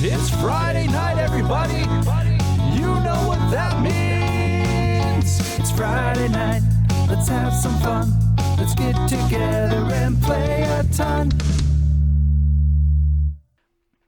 It's Friday night, everybody. You know what that means. It's Friday night. Let's have some fun. Let's get together and play a ton.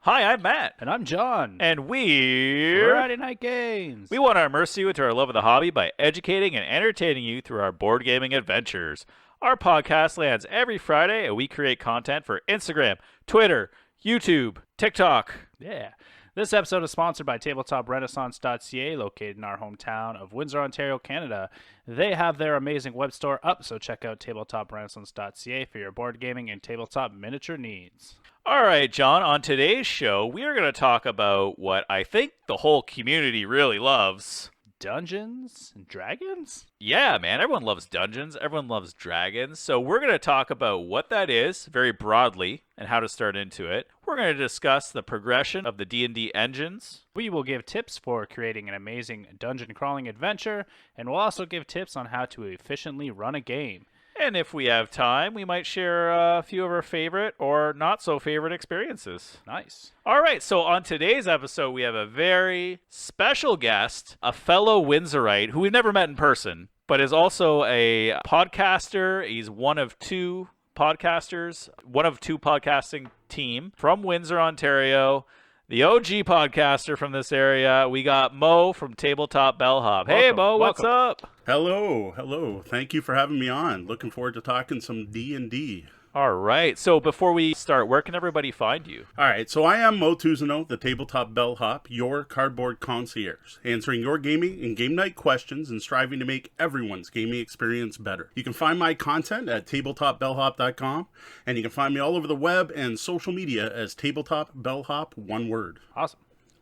Hi, I'm Matt. And I'm John. And we're FridayKnight.Games. We want to immerse you into our love of the hobby by educating and entertaining you through our board gaming adventures. Our podcast lands every Friday, and we create content for Instagram, Twitter, YouTube, TikTok. Yeah. This episode is sponsored by TabletopRenaissance.ca, located in our hometown of Windsor, Ontario, Canada. They have their amazing web store up, so check out TabletopRenaissance.ca for your board gaming and tabletop miniature needs. All right, John, on today's show, we are going to talk about what I think the whole community really loves. Dungeons and Dragons? Yeah, man, everyone loves Dungeons. Everyone loves Dragons. So we're going to talk about what that is very broadly and how to start into it. We're going to discuss the progression of the D&D engines. We will give tips for creating an amazing dungeon crawling adventure, and we'll also give tips on how to efficiently run a game. And if we have time, we might share a few of our favorite or not so favorite experiences. Nice. All right, so on today's episode, we have a very special guest, a fellow Windsorite who we've never met in person, but is also a podcaster. He's one of two podcasters, one of two podcasting team from Windsor, Ontario. The OG podcaster from this area. We got Mo from Tabletop Bellhop. Hey, Mo, what's up? Hello. Thank you for having me on. Looking forward to talking some D&D. All right. So before we start, where can everybody find you? All right. So I am Mo Tuzano, the Tabletop Bellhop, your Cardboard Concierge, answering your gaming and game night questions and striving to make everyone's gaming experience better. You can find my content at tabletopbellhop.com, and you can find me all over the web and social media as Tabletop Bellhop, one word.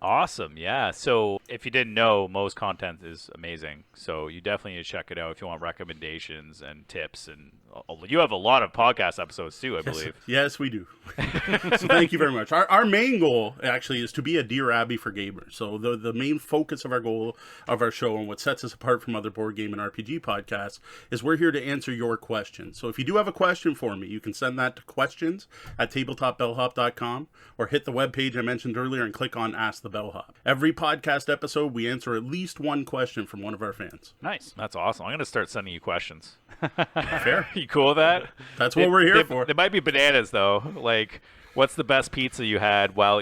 Awesome, yeah. So if you didn't know, Mo's content is amazing. So you definitely need to check it out if you want recommendations and tips. And you have a lot of podcast episodes too, I believe. Yes, we do. So thank you very much. Our main goal actually is to be a Dear Abby for gamers. So the main focus of our goal of our show and what sets us apart from other board game and RPG podcasts is we're here to answer your questions. So if you do have a question for me, you can send that to questions@tabletopbellhop.com or hit the webpage I mentioned earlier and click on Ask the Bellhop. Every podcast episode, we answer at least one question from one of our fans. Nice. That's awesome. I'm going to start sending you questions. Fair. You cool with that? That's what we're here for. They might be bananas, though. Like, what's the best pizza you had while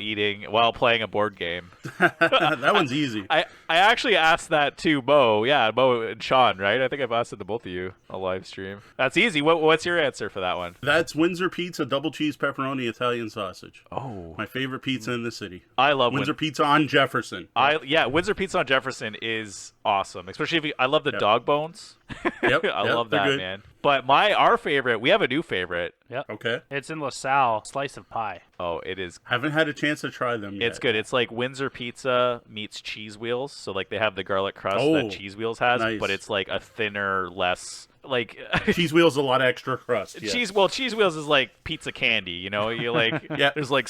playing a board game? That one's easy. I actually asked that to Mo. Yeah, Mo and Sean, right? I think I've asked it to both of you on live stream. That's easy. What's your answer for that one? That's Windsor Pizza, double cheese, pepperoni, Italian sausage. Oh. My favorite pizza in the city. I love Windsor Pizza on Jefferson. Windsor Pizza on Jefferson is awesome. Especially I love the dog bones. Yep. I love that, man. But our favorite, we have a new favorite. Yep. Okay. It's in LaSalle, slice of pie. Oh, it is. Haven't had a chance to try them yet. It's good. It's like Windsor Pizza meets Cheese Wheels. So like they have the garlic crust that Cheese Wheels has, nice. But it's like a thinner, less like Cheese Wheels, a lot of extra crust. Yes. Cheese Wheels is like pizza candy, you know. You like Yep. there's like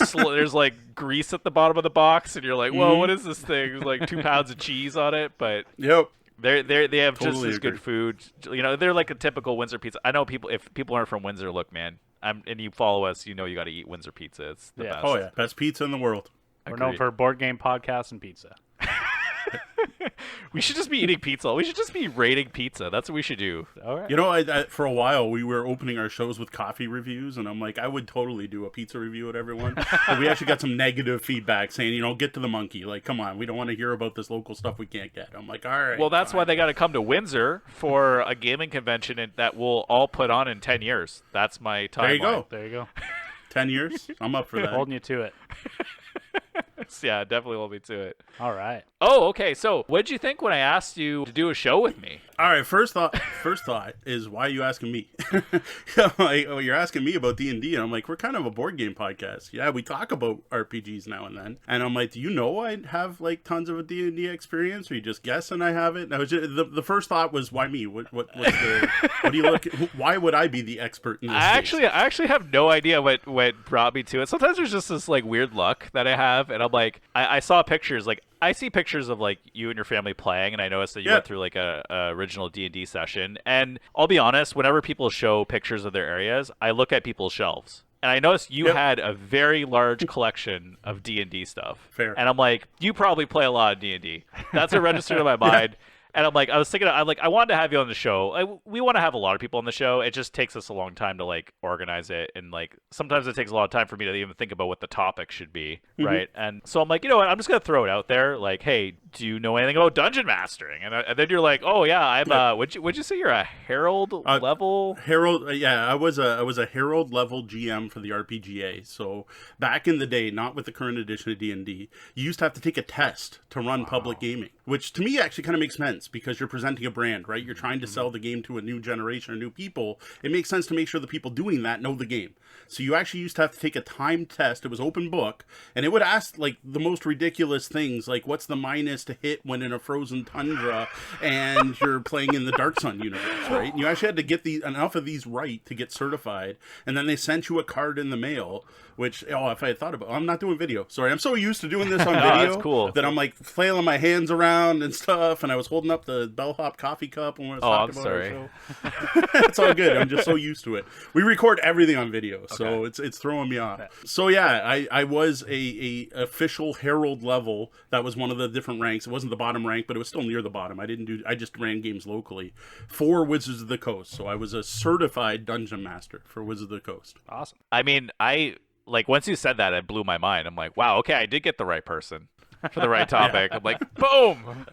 grease at the bottom of the box, and you're like, whoa, what is this thing? There's like 2 pounds of cheese on it, but yep. They have Totally just as good food. You know, they're like a typical Windsor pizza. I know if people aren't from Windsor, look, man, and you follow us, you know you got to eat Windsor pizza. It's the best. Oh yeah, best pizza in the world. We're known for board game podcasts and pizza. We should just be eating pizza. We should just be rating pizza. That's what we should do. All right. You know, I for a while we were opening our shows with coffee reviews, and I'm like, I would totally do a pizza review with everyone. But we actually got some negative feedback saying, get to the monkey. Like, come on, we don't want to hear about this local stuff we can't get. I'm like, all right. Well, that's why they got to come to Windsor for a gaming convention that we'll all put on in 10 years. That's my timeline. There you go. 10 years? I'm up for that. Holding you to it. Yeah, definitely hold me to it. All right. Oh, okay. So, what did you think when I asked you to do a show with me? All right. First thought is, why are you asking me? Like, you're asking me about D&D, and I'm like, we're kind of a board game podcast. Yeah, we talk about RPGs now and then. And I'm like, do you know I have like tons of a D&D experience, or you just guessing I have it? And I was just, the first thought was, why me? What do you look? Why would I be the expert in this? I actually have no idea what brought me to it. Sometimes there's just this like weird luck that I have, and I'm like, I saw pictures like. I see pictures of like you and your family playing, and I noticed that you went through like a original D&D session. And I'll be honest, whenever people show pictures of their areas, I look at people's shelves. and I noticed you had a very large collection of D&D stuff. Fair. And I'm like, you probably play a lot of D&D. That's what registered in my mind. And I'm like, I was thinking, I wanted to have you on the show. We want to have a lot of people on the show. It just takes us a long time to like organize it, and like sometimes it takes a lot of time for me to even think about what the topic should be, right? And so I'm like, you know what? I'm just gonna throw it out there. Like, hey, do you know anything about dungeon mastering? And then you're like, oh yeah, I'm. Would you say you're a Herald level? Herald, yeah, I was a Herald level GM for the RPGA. So back in the day, not with the current edition of D&D, you used to have to take a test to run public gaming, which to me actually kind of makes sense because you're presenting a brand, right? You're trying to sell the game to a new generation or new people. It makes sense to make sure the people doing that know the game. So you actually used to have to take a timed test. It was open book, and it would ask like the most ridiculous things, like what's the minus to hit when in a frozen tundra and you're playing in the Dark Sun universe, right? And you actually had to get enough of these right to get certified, and then they sent you a card in the mail. Which, if I had thought about, I'm not doing video. Sorry, I'm so used to doing this on video that's cool. that I'm like flailing my hands around and stuff, and I was holding up the Bellhop coffee cup when we were talking about our show. It's all good. I'm just so used to it. We record everything on video, so it's throwing me off. So yeah, I was a official Herald level. That was one of the different ranks. It wasn't the bottom rank, but it was still near the bottom. I just ran games locally for Wizards of the Coast. So I was a certified dungeon master for Wizards of the Coast. Awesome. I mean, like once you said that, it blew my mind. I'm like, wow, okay, I did get the right person for the right topic. I'm like, boom,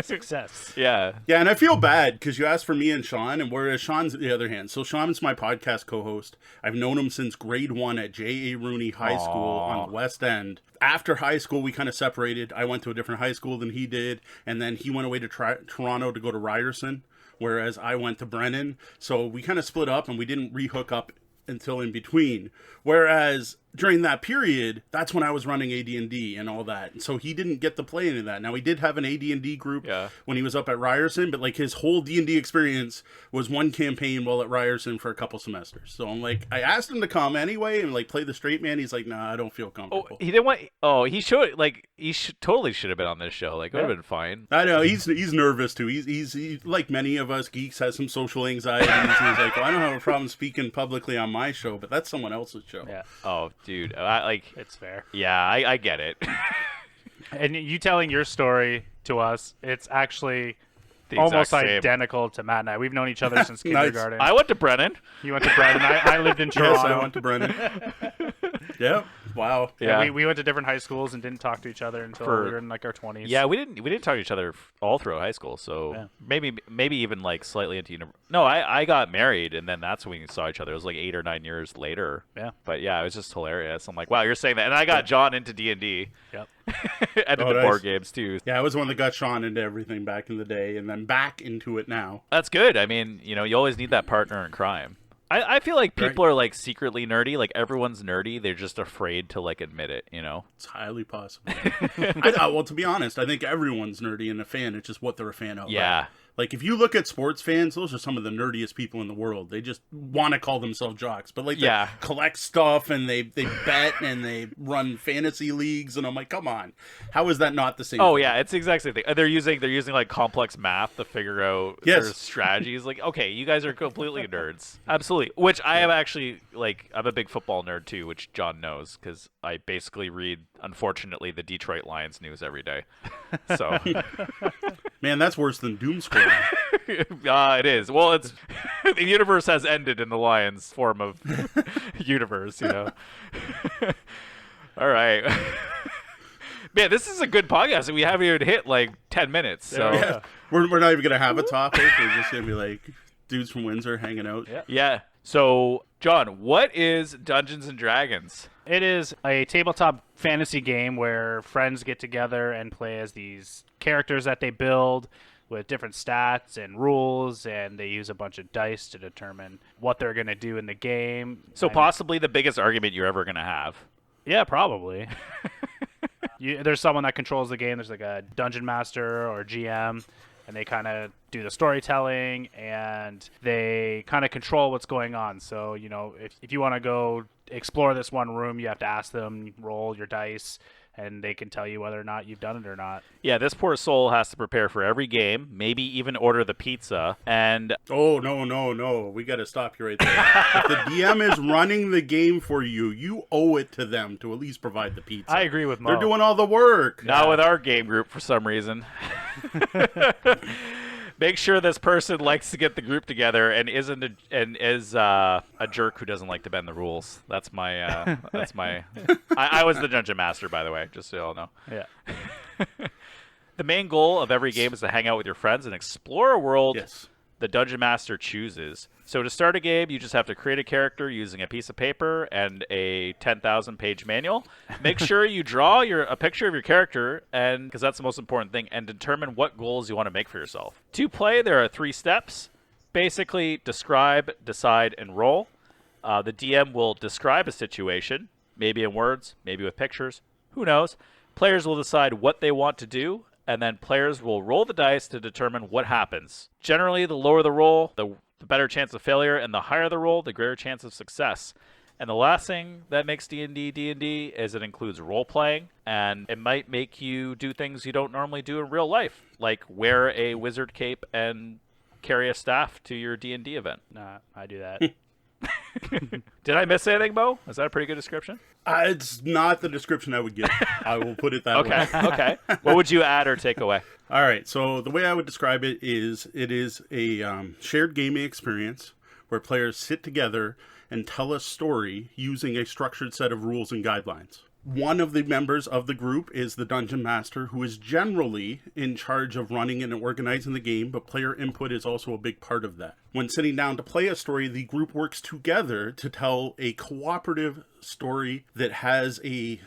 success. Yeah, and I feel bad because you asked for me and Sean, and whereas Sean's the other hand. So Sean's my podcast co-host. I've known him since grade 1 at J.A. Rooney High School on the West End. After high school, we kind of separated. I went to a different high school than he did, and then he went away to Toronto to go to Ryerson, whereas I went to Brennan. So we kind of split up, and we didn't re-hook up until in between. Whereas during that period, that's when I was running AD&D and all that. And so he didn't get to play any of that. Now, he did have an AD&D group when he was up at Ryerson, but like his whole D&D experience was one campaign while at Ryerson for a couple semesters. So I'm like, I asked him to come anyway and like play the straight man. He's like, nah, I don't feel comfortable. Oh, he didn't want. Oh, he should like. Totally should have been on this show. Like, it would have been fine. I know he's nervous too. He's like many of us geeks, has some social anxieties. And he's like, well, I don't have a problem speaking publicly on my show, but that's someone else's show. Yeah. Oh, dude, it's fair. Yeah, I get it. And you telling your story to us, it's actually almost identical to Matt and I. We've known each other since kindergarten. I went to Brennan. You went to Brennan. I lived in Toronto. Yes, I went to Brennan. Yep. Wow. Yeah. We went to different high schools and didn't talk to each other until we were in like our 20s. Yeah, we didn't talk to each other all throughout high school. So maybe even like slightly into university. No, I got married, and then that's when we saw each other. It was like 8 or 9 years later. Yeah. But yeah, it was just hilarious. I'm like, wow, you're saying that, and I got John into D&D. Yep. And into board games too. Yeah, I was the one that got Sean into everything back in the day, and then back into it now. That's good. I mean, you always need that partner in crime. I feel like people are like secretly nerdy. Like everyone's nerdy. They're just afraid to like admit it, It's highly possible. Well, to be honest, I think everyone's nerdy and a fan. It's just what they're a fan of. Yeah. Right? Like, if you look at sports fans, those are some of the nerdiest people in the world. They just want to call themselves jocks. But, like, they collect stuff, and they bet, and they run fantasy leagues, and I'm like, come on. How is that not the same thing? Yeah, it's the exact same thing. They're using, like, complex math to figure out their strategies. Like, okay, you guys are completely nerds. Absolutely. Which I am actually, like, I'm a big football nerd, too, which John knows, because I basically read, unfortunately, the Detroit Lions news every day. So... Man, that's worse than doom scrolling. It is. Well, it's the universe has ended in the Lions form of universe, All right. Man, this is a good podcast. We haven't even hit like 10 minutes. So yeah. We're not even going to have a topic. We're just going to be like dudes from Windsor hanging out. Yeah. So, John, what is Dungeons and Dragons? It is a tabletop fantasy game where friends get together and play as these characters that they build with different stats and rules, and they use a bunch of dice to determine what they're going to do in the game. So possibly the biggest argument you're ever going to have. Yeah, probably. There's someone that controls the game. There's like a dungeon master or GM, and they kind of do the storytelling, and they kind of control what's going on. So, if you want to go explore this one room, you have to ask them, roll your dice, and they can tell you whether or not you've done it or not. Yeah, this poor soul has to prepare for every game, maybe even order the pizza, and... Oh, no. We got to stop you right there. If the DM is running the game for you, you owe it to them to at least provide the pizza. I agree with Mo. They're doing all the work. Not with our game group for some reason. Make sure this person likes to get the group together and is a jerk who doesn't like to bend the rules. That's my I was the dungeon master, by the way, just so you all know. Yeah. The main goal of every game is to hang out with your friends and explore a world the dungeon master chooses. So to start a game, you just have to create a character using a piece of paper and a 10,000 page manual. Make sure you draw a picture of your character, and because that's the most important thing, and determine what goals you want to make for yourself. To play, there are 3 steps. Basically, describe, decide, and roll. The DM will describe a situation, maybe in words, maybe with pictures, who knows. Players will decide what they want to do, and then players will roll the dice to determine what happens. Generally, the lower the roll, the better chance of failure, and the higher the roll, the greater chance of success. And the last thing that makes D&D is it includes role-playing, and it might make you do things you don't normally do in real life, like wear a wizard cape and carry a staff to your D&D event. Nah, I do that. Did I miss anything, Bo? Is that a pretty good description? It's not the description I would give. I will put it that way. Okay. What would you add or take away? All right. So the way I would describe it is a shared gaming experience where players sit together and tell a story using a structured set of rules and guidelines. One of the members of the group is the Dungeon Master, who is generally in charge of running and organizing the game, but player input is also a big part of that. When sitting down to play a story, the group works together to tell a cooperative story that has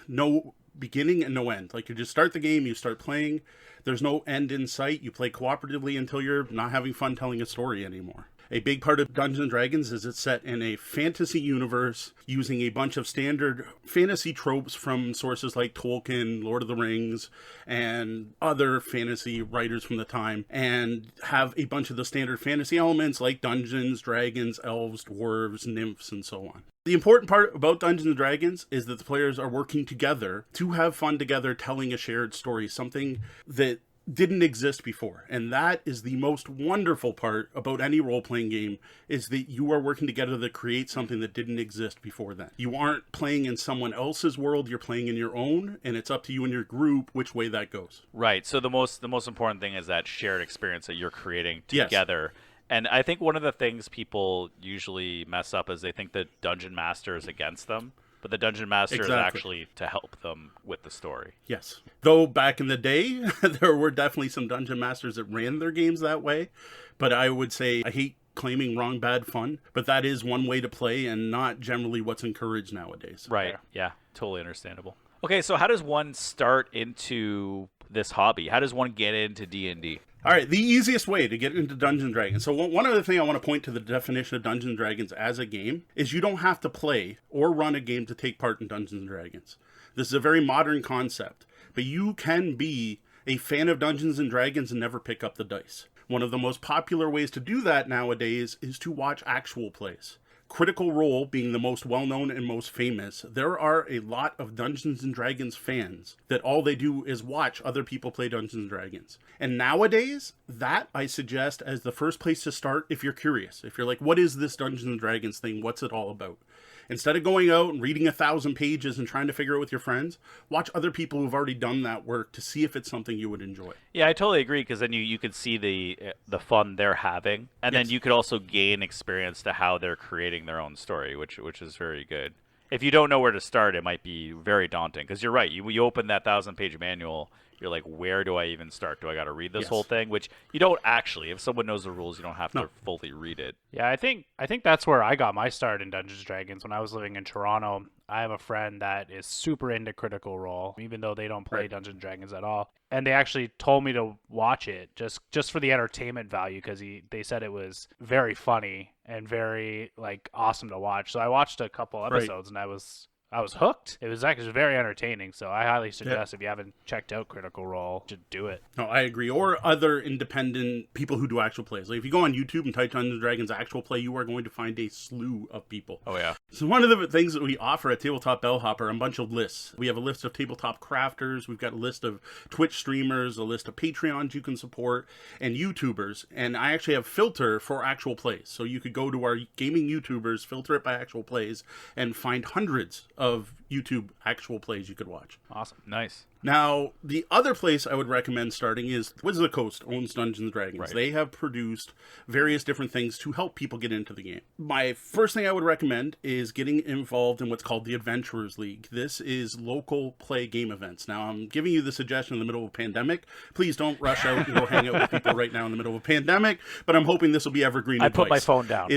no beginning and no end. Like, you just start the game, you start playing, there's no end in sight, you play cooperatively until you're not having fun telling a story anymore. A big part of Dungeons & Dragons is it's set in a fantasy universe using a bunch of standard fantasy tropes from sources like Tolkien, Lord of the Rings, and other fantasy writers from the time, and have a bunch of the standard fantasy elements like dungeons, dragons, elves, dwarves, nymphs, and so on. The important part about Dungeons & Dragons is that the players are working together to have fun together telling a shared story, something that didn't exist before. And that is the most wonderful part about any role-playing game, is that you are working together to create something that didn't exist before then. You aren't playing in someone else's world, you're playing in your own, and it's up to you and your group which way that goes. Right. So the most important thing is that shared experience that you're creating together. Yes. And I think one of the things people usually mess up is they think the Dungeon Master is against them. But the Dungeon Master is actually to help them with the story. Yes. Though back in the day, there were definitely some Dungeon Masters that ran their games that way. But I would say, I hate claiming wrong, bad fun, but that is one way to play and not generally what's encouraged nowadays. Right. Yeah. Totally understandable. Okay, so how does one start into this hobby? How does one get into D&D? All right, the easiest way to get into Dungeons & Dragons. So one other thing I want to point to the definition of Dungeons & Dragons as a game is you don't have to play or run a game to take part in Dungeons & Dragons. This is a very modern concept, but you can be a fan of Dungeons & Dragons and never pick up the dice. One of the most popular ways to do that nowadays is to watch actual plays. Critical Role being the most well-known and most famous, there are a lot of Dungeons & Dragons fans that all they do is watch other people play Dungeons & Dragons. And nowadays, that I suggest as the first place to start if you're curious. If you're like, what is this Dungeons & Dragons thing? What's it all about? Instead of going out and reading 1,000 pages and trying to figure it with your friends, watch other people who've already done that work to see if it's something you would enjoy. Yeah, I totally agree, because then you could see the fun they're having, and then you could also gain experience to how they're creating their own story, which is very good. If you don't know where to start, it might be very daunting, because you're right. You open that 1,000-page manual, you're like, where do I even start? Do I got to read this whole thing? Which you don't actually. If someone knows the rules, you don't have to fully read it. Yeah, I think that's where I got my start in Dungeons & Dragons. When I was living in Toronto, I have a friend that is super into Critical Role, even though they don't play Dungeons & Dragons at all. And they actually told me to watch it just for the entertainment value, because they said it was very funny and very awesome to watch. So I watched a couple episodes and I was I was hooked. It was actually very entertaining, so I highly suggest if you haven't checked out Critical Role, to do it. No, I agree. Or other independent people who do actual plays. Like if you go on YouTube and type Dungeons & Dragons actual play, you are going to find a slew of people. Oh, yeah. So one of the things that we offer at Tabletop Bellhop are a bunch of lists. We have a list of tabletop crafters. We've got a list of Twitch streamers, a list of Patreons you can support, and YouTubers. And I actually have filter for actual plays. So you could go to our gaming YouTubers, filter it by actual plays, and find hundreds of YouTube actual plays you could watch. Awesome. Nice. Now, the other place I would recommend starting is Wizards of the Coast owns Dungeons & Dragons. Right. They have produced various different things to help people get into the game. My first thing I would recommend is getting involved in what's called the Adventurers League. This is local play game events. Now, I'm giving you the suggestion in the middle of a pandemic. Please don't rush out and go hang out with people right now in the middle of a pandemic, but I'm hoping this will be evergreen advice. I put my phone down.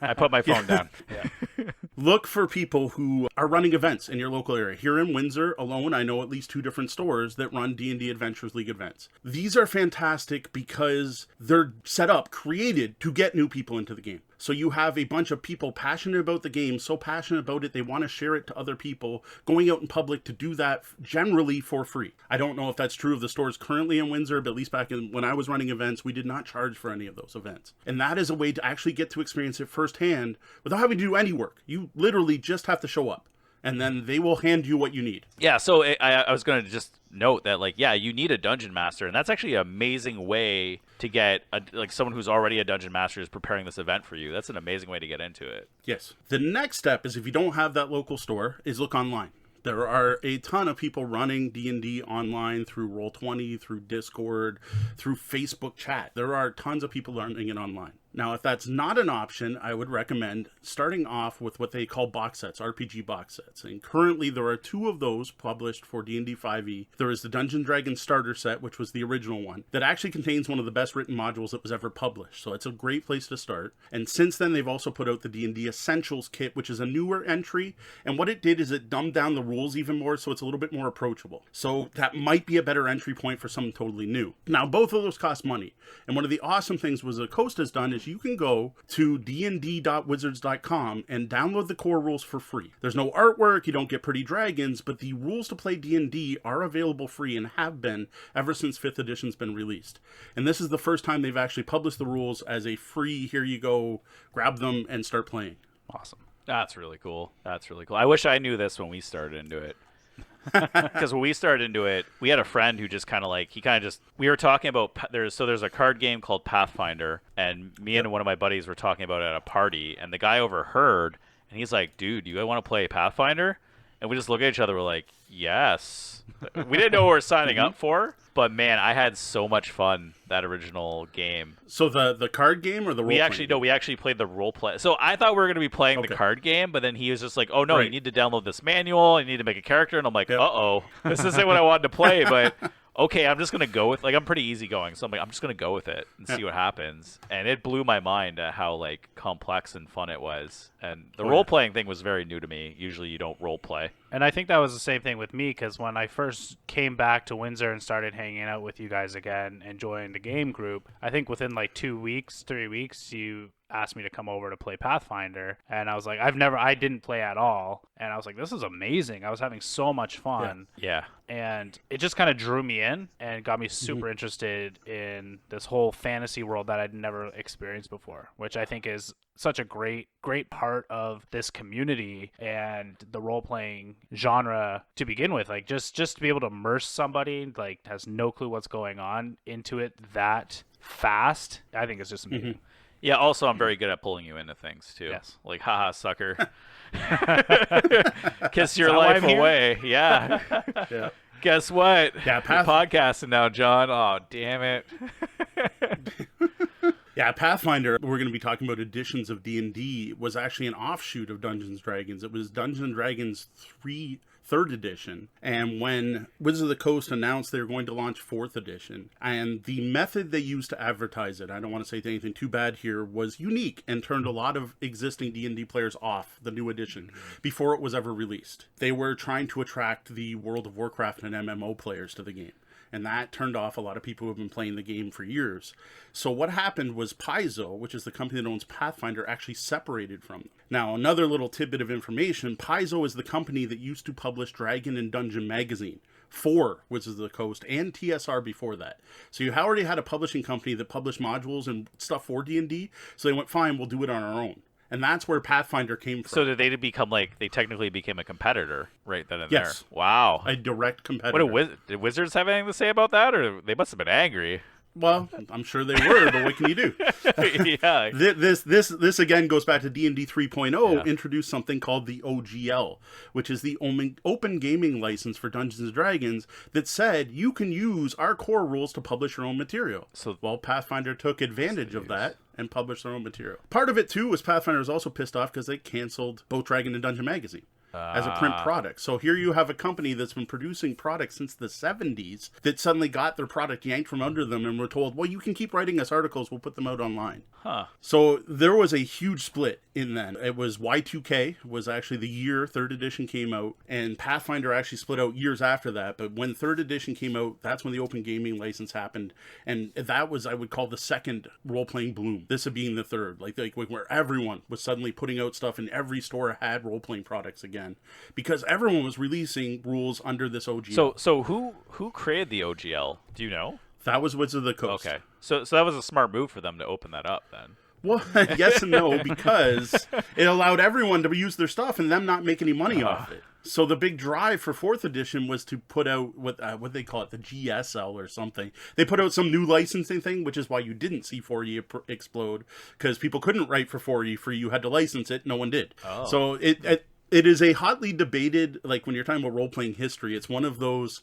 I put my phone down. Yeah. Look for people who are running events in your local area. Here in Windsor alone, I know at least 2 different stores that run D&D Adventures League events. These are fantastic because they're set up, created to get new people into the game. So you have a bunch of people passionate about the game, so passionate about it, they want to share it to other people, going out in public to do that generally for free. I don't know if that's true of the stores currently in Windsor, but at least back when I was running events, we did not charge for any of those events. And that is a way to actually get to experience it firsthand without having to do any work. You literally just have to show up, and then they will hand you what you need. Yeah, so I was going to just note that, like, yeah, you need a dungeon master, and that's actually an amazing way to get someone who's already a dungeon master is preparing this event for you. That's an amazing way to get into it. Yes. The next step is, if you don't have that local store, is look online. There are a ton of people running D&D online through Roll20, through Discord, through Facebook chat. There are tons of people running it online. Now, if that's not an option, I would recommend starting off with what they call box sets, RPG box sets. And currently, there are 2 of those published for D&D 5e. There is the Dungeons & Dragons starter set, which was the original one, that actually contains one of the best written modules that was ever published. So it's a great place to start. And since then, they've also put out the Dnd Essentials Kit, which is a newer entry. And what it did is it dumbed down the rules even more, so it's a little bit more approachable. So that might be a better entry point for something totally new. Now, both of those cost money. And one of the awesome things Wizards of the Coast has done is you can go to dnd.wizards.com and download the core rules for free. There's no artwork, you don't get pretty dragons, but the rules to play D&D are available free and have been ever since 5th edition's been released. And this is the first time they've actually published the rules as a free, here you go, grab them and start playing. Awesome. That's really cool. That's really cool. I wish I knew this when we started into it. Because when we started into it, we had a friend who just we were talking about, there's a card game called Pathfinder, and me and one of my buddies were talking about it at a party, and the guy overheard, and he's like, dude, you guys want to play Pathfinder? And we just look at each other, we're like, yes. We didn't know what we were signing up for, but man, I had so much fun that original game. So the card game or the role game? We actually played the role play. So I thought we were going to be playing the card game, but then he was just like, oh no, you need to download this manual, you need to make a character, and I'm like, uh-oh, this isn't what I wanted to play, but okay, I'm just going to go with, I'm pretty easygoing, so I'm like, I'm just going to go with it and see what happens. And it blew my mind at how, complex and fun it was. And the role-playing thing was very new to me. Usually you don't role-play. And I think that was the same thing with me, because when I first came back to Windsor and started hanging out with you guys again and joined the game group, I think within 3 weeks, you asked me to come over to play Pathfinder, and I was like, I didn't play at all, and I was like, this is amazing. I was having so much fun. Yeah. And it just kind of drew me in and got me super interested in this whole fantasy world that I'd never experienced before, which I think is such a great part of this community and the role-playing genre to begin with. Just to be able to immerse somebody has no clue what's going on into it that fast, I think it's just amazing. Yeah, also I'm very good at pulling you into things too. Yes. Haha, sucker. Kiss your life away. Yeah. Yeah. Guess what? Yeah, You're podcasting now, John. Oh, damn it. Yeah, Pathfinder, we're going to be talking about editions of D&D, was actually an offshoot of Dungeons & Dragons. It was Dungeons & Dragons 3rd edition. And when Wizards of the Coast announced they were going to launch 4th edition, and the method they used to advertise it, I don't want to say anything too bad here, was unique and turned a lot of existing D&D players off the new edition before it was ever released. They were trying to attract the World of Warcraft and MMO players to the game. And that turned off a lot of people who have been playing the game for years. So what happened was Paizo, which is the company that owns Pathfinder, actually separated from them. Now, another little tidbit of information, Paizo is the company that used to publish Dragon and Dungeon magazine for Wizards of the Coast and TSR before that. So you already had a publishing company that published modules and stuff for D&D. So they went, fine, we'll do it on our own. And that's where Pathfinder came from. So did they become they technically became a competitor right then and Yes. there? Wow. A direct competitor. Did Wizards have anything to say about that, or they must have been angry? Well, I'm sure they were, but what can you do? Yeah. This again goes back to D&D 3.0, Yeah. introduced something called the OGL, which is the open gaming license for Dungeons & Dragons that said you can use our core rules to publish your own material. So- Well, Pathfinder took advantage of that and published their own material. Part of it, too, was Pathfinder was also pissed off because they canceled both Dragon and Dungeon magazine as a print product. So here you have a company that's been producing products since the 70s that suddenly got their product yanked from under them and were told, well, you can keep writing us articles, we'll put them out online. Huh. So there was a huge split in then. It was Y2K was actually the year 3rd edition came out, and Pathfinder actually split out years after that. But when 3rd edition came out, that's when the open gaming license happened. And that was, I would call, the second role-playing bloom. This being the third, like where everyone was suddenly putting out stuff and every store had role-playing products again. Because everyone was releasing rules under this OGL. So who created the OGL? Do you know? That was Wizards of the Coast. Okay. So that was a smart move for them to open that up then. Well, yes and no, because it allowed everyone to use their stuff and them not make any money off it. So the big drive for 4th edition was to put out what they call it, the GSL or something. They put out some new licensing thing, which is why you didn't see 4E explode, because people couldn't write for 4E free. You had to license it. No one did. Oh. So it is a hotly debated, like when you're talking about role-playing history, it's one of those,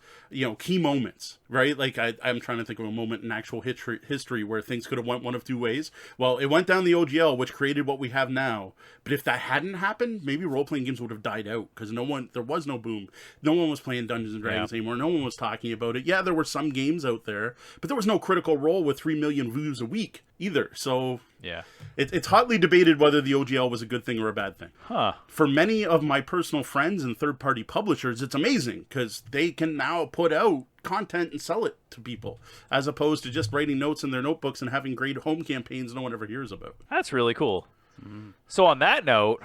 key moments, right? Like I'm trying to think of a moment in actual history where things could have went one of two ways. Well, it went down the OGL, which created what we have now. But if that hadn't happened, maybe role-playing games would have died out because there was no boom. No one was playing Dungeons and Dragons anymore. No one was talking about it. Yeah, there were some games out there, but there was no Critical Role with 3 million views a week either. So Yeah. it's hotly debated whether the OGL was a good thing or a bad thing. Huh. For many of my personal friends and third-party publishers, it's amazing because they can now put out content and sell it to people as opposed to just writing notes in their notebooks and having great home campaigns no one ever hears about. That's really cool. So on that note,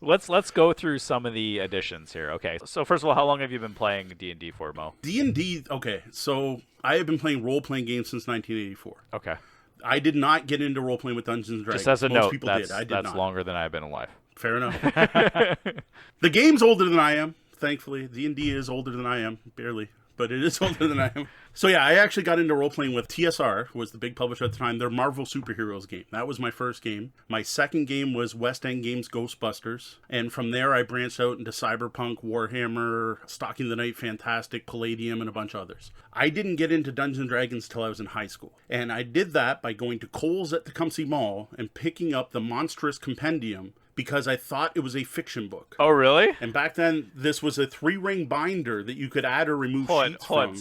let's go through some of the additions here. Okay. So first of all, how long have you been playing D&D for, Mo? D&D, okay, so I have been playing role-playing games since 1984. Okay. I did not get into role-playing with Dungeons and Dragons. Just as a Most note, people that's, did. I did that's not. longer than I've been alive. Fair enough. The game's older than I am, thankfully. D&D is older than I am, barely, but it is older than I am. So yeah, I actually got into role-playing with TSR, was the big publisher at the time, their Marvel Superheroes game. That was my first game. My second game was West End Games Ghostbusters, and from there I branched out into Cyberpunk, Warhammer, Stalking the Night, Fantastic, Palladium, and a bunch of others. I didn't get into Dungeons & Dragons till I was in high school, and I did that by going to Kohl's at Tecumseh Mall and picking up the Monstrous Compendium because I thought it was a fiction book. Oh, really? And back then, this was a 3-ring binder that you could add or remove sheets from.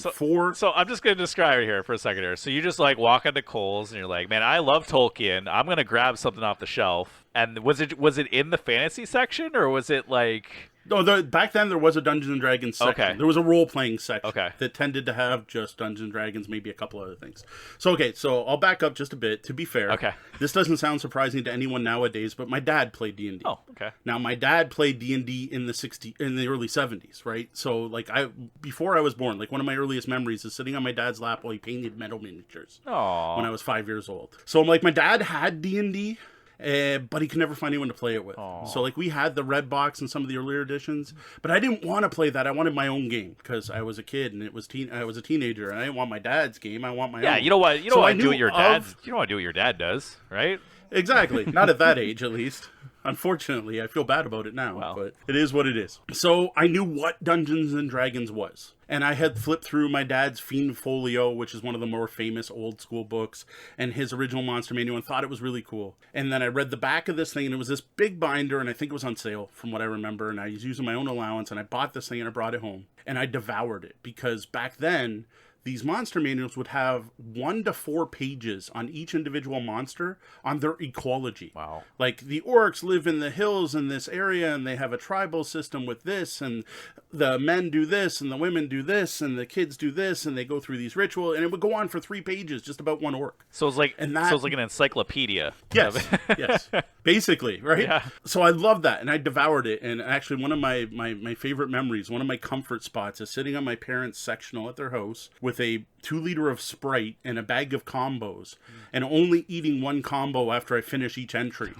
So I'm just going to describe it here for a second here. So you just walk into Kohl's and you're like, man, I love Tolkien. I'm going to grab something off the shelf. And was it in the fantasy section or was it like... No, back then there was a Dungeons and Dragons section. Okay. There was a role-playing section Okay. that tended to have just Dungeons and Dragons, maybe a couple other things. So I'll back up just a bit. To be fair, Okay. This doesn't sound surprising to anyone nowadays, but my dad played D&D. Oh, okay. Now my dad played D&D in the early 70s, right? So before I was born, one of my earliest memories is sitting on my dad's lap while he painted metal miniatures Aww. when I was 5 years old. So I'm my dad had D&D. But he could never find anyone to play it with. Aww. So we had the red box and some of the earlier editions, but I didn't want to play that. I wanted my own game because I was a kid and I was a teenager and I didn't want my dad's game. I want my own. Yeah, you don't want to do what your dad. You don't want to do what your dad does, right? Exactly. Not at that age, at least. Unfortunately, I feel bad about it now, Wow. but it is what it is. So I knew what Dungeons and Dragons was. And I had flipped through my dad's Fiend Folio, which is one of the more famous old school books, and his original Monster Manual, and thought it was really cool. And then I read the back of this thing, and it was this big binder, and I think it was on sale, from what I remember, and I was using my own allowance, and I bought this thing, and I brought it home. And I devoured it, because back then, these monster manuals would have 1 to 4 pages on each individual monster on their ecology. Wow. Like the orcs live in the hills in this area and they have a tribal system with this, and the men do this and the women do this and the kids do this, and they go through these rituals, and it would go on for 3 pages just about one orc. So it's like an encyclopedia. Yes, yes, basically, right? Yeah. So I loved that, and I devoured it. And actually, one of my favorite memories, one of my comfort spots, is sitting on my parents' sectional at their house with a 2-liter of Sprite and a bag of combos, and only eating 1 combo after I finish each entry.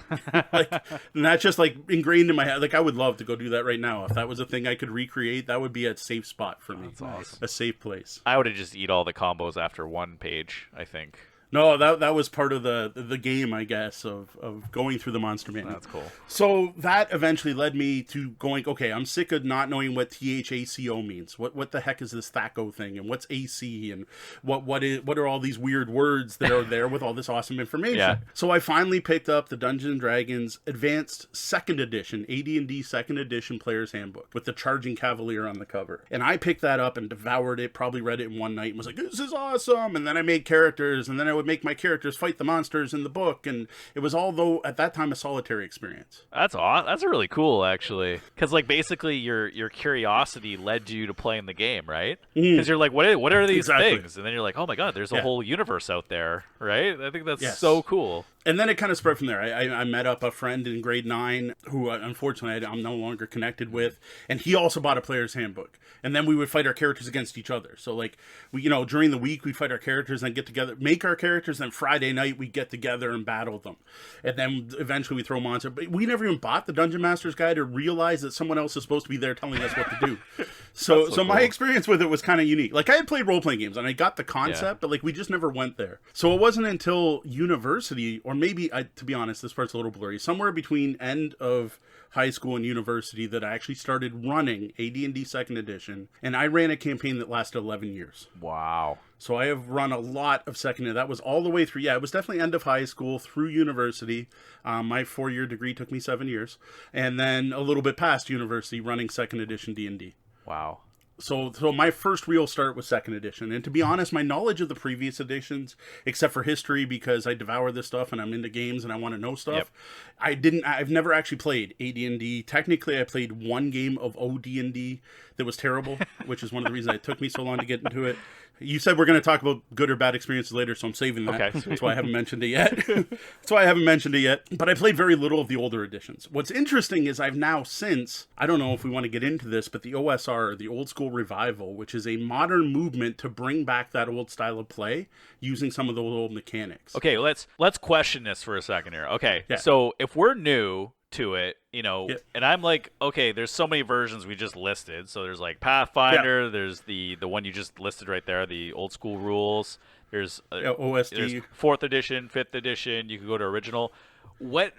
Like, and that's just like ingrained in my head. Like, I would love to go do that right now. If that was a thing I could recreate, that would be a safe spot for me. That's awesome. A safe place. I would have just eat all the combos after 1 page, I think. No, that was part of the game, I guess, of going through the monster manual. That's cool. So that eventually led me to going, okay, I'm sick of not knowing what THACO means. What the heck is this THACO thing, and what's AC, and what are all these weird words that are there with all this awesome information? Yeah. So I finally picked up the Dungeons & Dragons Advanced 2nd Edition, AD&D 2nd Edition Player's Handbook, with the Charging Cavalier on the cover. And I picked that up and devoured it, probably read it in one night, and was like, this is awesome! And then I made characters, and then I would make my characters fight the monsters in the book, and it was all, though, at that time, a solitary experience. That's awesome. That's really cool, actually, because like basically your curiosity led you to playing the game, right? Because you're like, what are these things? And then you're like, oh my god, there's a whole universe out there, right? I think that's so cool. And then it kind of spread from there. I met up a friend in grade 9 who, unfortunately, I'm no longer connected with, and he also bought a player's handbook. And then we would fight our characters against each other. So, like, we, during the week, we fight our characters and get together, make our characters, and Friday night, we get together and battle them. And then eventually we throw monsters. But we never even bought the Dungeon Master's Guide or realized that someone else is supposed to be there telling us what to do. So cool. My experience with it was kind of unique. Like, I had played role-playing games, and I got the concept, but, like, we just never went there. So it wasn't until university, or maybe, to be honest, this part's a little blurry, somewhere between end of high school and university, that I actually started running AD&D 2nd Edition, and I ran a campaign that lasted 11 years. Wow. So I have run a lot of 2nd Edition. That was all the way through. Yeah, it was definitely end of high school through university. My 4-year degree took me 7 years, and then a little bit past university running 2nd Edition D&D. Wow. So my first real start was 2nd Edition. And to be honest, my knowledge of the previous editions, except for history, because I devour this stuff and I'm into games and I want to know stuff, I've never actually played AD&D. Technically, I played 1 game of OD&D that was terrible, which is one of the reasons it took me so long to get into it. You said we're going to talk about good or bad experiences later, so I'm saving that. Okay. That's why I haven't mentioned it yet. But I played very little of the older editions. What's interesting is I've now since, I don't know if we want to get into this, but the OSR, the Old School Revival, which is a modern movement to bring back that old style of play using some of those old mechanics. Okay, let's question this for a second here. Okay, Yeah. So if we're new to it, and I'm like, okay, there's so many versions we just listed. So there's like Pathfinder, there's the one you just listed right there, the old school rules. There's OSD. There's 4th edition, 5th edition. You can go to original. What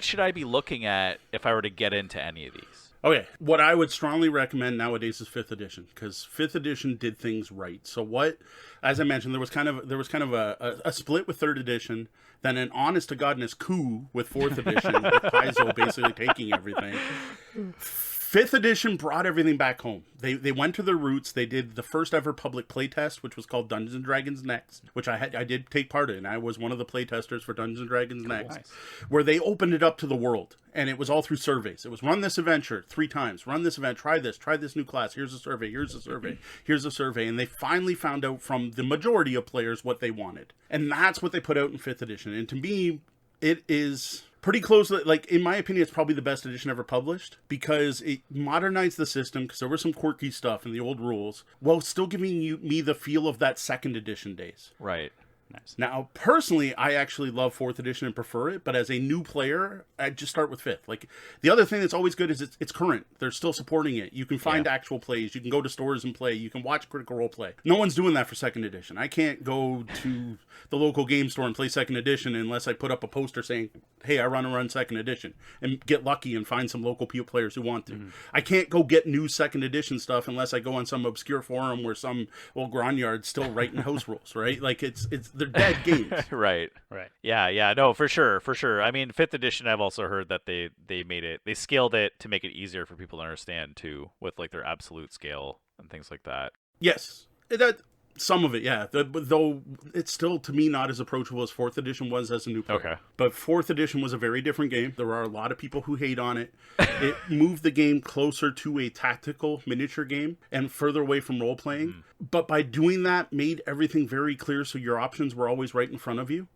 should I be looking at if I were to get into any of these? Okay, what I would strongly recommend nowadays is 5th edition, because 5th edition did things right. So as I mentioned, there was kind of a split with 3rd edition, then an honest to godness coup with 4th edition, with Paizo basically taking everything. 5th edition brought everything back home. They went to their roots. They did the first ever public playtest, which was called Dungeons & Dragons Next, which I did take part in. I was one of the playtesters for Dungeons & Dragons Next, where they opened it up to the world, and it was all through surveys. It was run this adventure 3 times, run this event, try this new class, here's a survey, here's a survey, here's a survey, and they finally found out from the majority of players what they wanted. And that's what they put out in 5th edition. And to me, it is pretty close. Like, in my opinion, it's probably the best edition ever published, because it modernized the system, because there was some quirky stuff in the old rules, while still giving me the feel of that 2nd edition days. Right. Nice. Now, personally, I actually love 4th edition and prefer it, but as a new player, I just start with 5th. Like, the other thing that's always good is it's current. They're still supporting it. You can find actual plays. You can go to stores and play. You can watch Critical Role play. No one's doing that for 2nd edition. I can't go to the local game store and play 2nd edition unless I put up a poster saying, hey, I run 2nd edition, and get lucky and find some local players who want to. Mm-hmm. I can't go get new 2nd edition stuff unless I go on some obscure forum where some old grognard's still writing house rules, right? Like, they're dead games. Right. Yeah, no, for sure. I mean, 5th edition, I've also heard that they scaled it to make it easier for people to understand too, with like their absolute scale and things like that. Yes. Some of it, yeah. Though it's still, to me, not as approachable as 4th edition was as a new player. Okay. But 4th edition was a very different game. There are a lot of people who hate on it. It moved the game closer to a tactical miniature game and further away from role-playing. But by doing that, made everything very clear so your options were always right in front of you.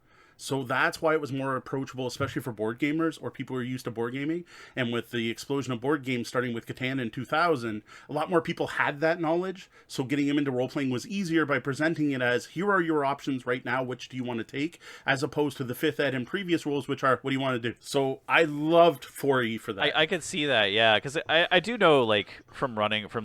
So that's why it was more approachable, especially for board gamers or people who are used to board gaming. And with the explosion of board games starting with Catan in 2000, a lot more people had that knowledge. So getting them into role-playing was easier by presenting it as, here are your options right now, which do you want to take? As opposed to the 5th ed and previous rules, which are, what do you want to do? So I loved 4E for that. I could see that, yeah, because I do know, like, from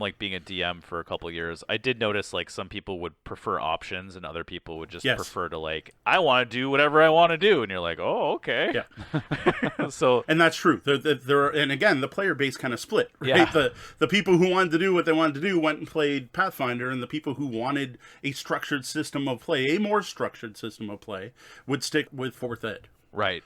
like being a DM for a couple of years, I did notice, like, some people would prefer options and other people would just prefer to, like, I want to do whatever I want to do, and you're like, oh, okay. Yeah. So, and that's true. There and again, the player base kind of split, right? Yeah. The people who wanted to do what they wanted to do went and played Pathfinder, and the people who wanted a structured system of play, a more structured system of play, would stick with 4th ed. Right.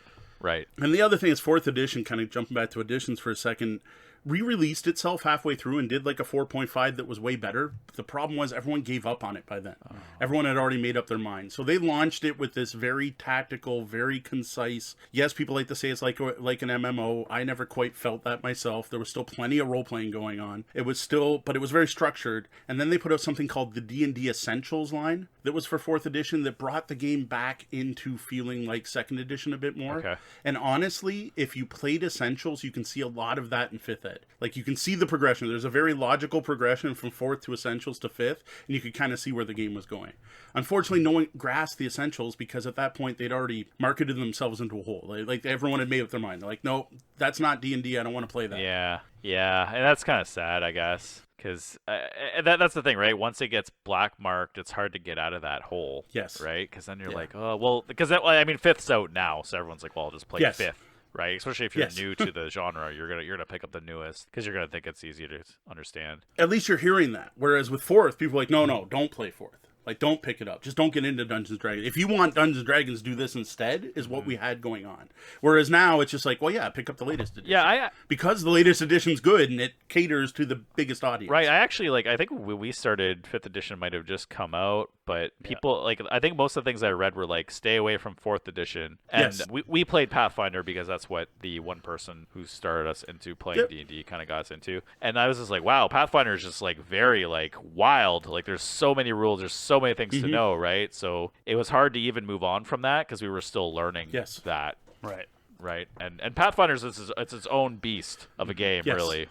And the other thing is 4th edition, kind of jumping back to editions for a second, re-released itself halfway through and did like a 4.5 that was way better. The problem was everyone gave up on it by then. Oh. Everyone had already made up their mind. So they launched it with this very tactical, very concise. Yes, people like to say it's like an MMO. I never quite felt that myself. There was still plenty of role-playing going on. It was still, but it was very structured. And then they put out something called the Dnd Essentials line that was for 4th edition that brought the game back into feeling like 2nd edition a bit more. Okay. And honestly, if you played Essentials, you can see a lot of that in 5th ed. Like, you can see the progression. There's a very logical progression from 4th to Essentials to 5th, and you could kind of see where the game was going. Unfortunately, no one grasped the Essentials because at that point, they'd already marketed themselves into a hole. Like everyone had made up their mind. They're like, no, that's not D&D. I don't want to play that. Yeah. And that's kind of sad, I guess. Because that's the thing, right? Once it gets black marked, it's hard to get out of that hole. Yes. Right? Because then you're like, oh, well, because I mean, 5th's out now, so everyone's like, well, I'll just play 5th. Right, especially if you're new to the genre, you're gonna pick up the newest because you're gonna think it's easier to understand. At least you're hearing that. Whereas with 4th, people are like, no, don't play 4th. Like, don't pick it up. Just don't get into Dungeons & Dragons. If you want Dungeons & Dragons, do this instead, is what we had going on. Whereas now, it's just like, well, yeah, pick up the latest edition. Yeah, because the latest edition's good, and it caters to the biggest audience. Right, I think when we started, 5th edition might have just come out, but people, like, I think most of the things I read were, like, stay away from 4th edition. And we played Pathfinder because that's what the one person who started us into playing D&D kind of got us into. And I was just like, wow, Pathfinder is just, like, very, like, wild. Like, there's so many rules, there's so many things to know, right? So it was hard to even move on from that because we were still learning that. Right. And Pathfinder's it's its own beast of a game, really.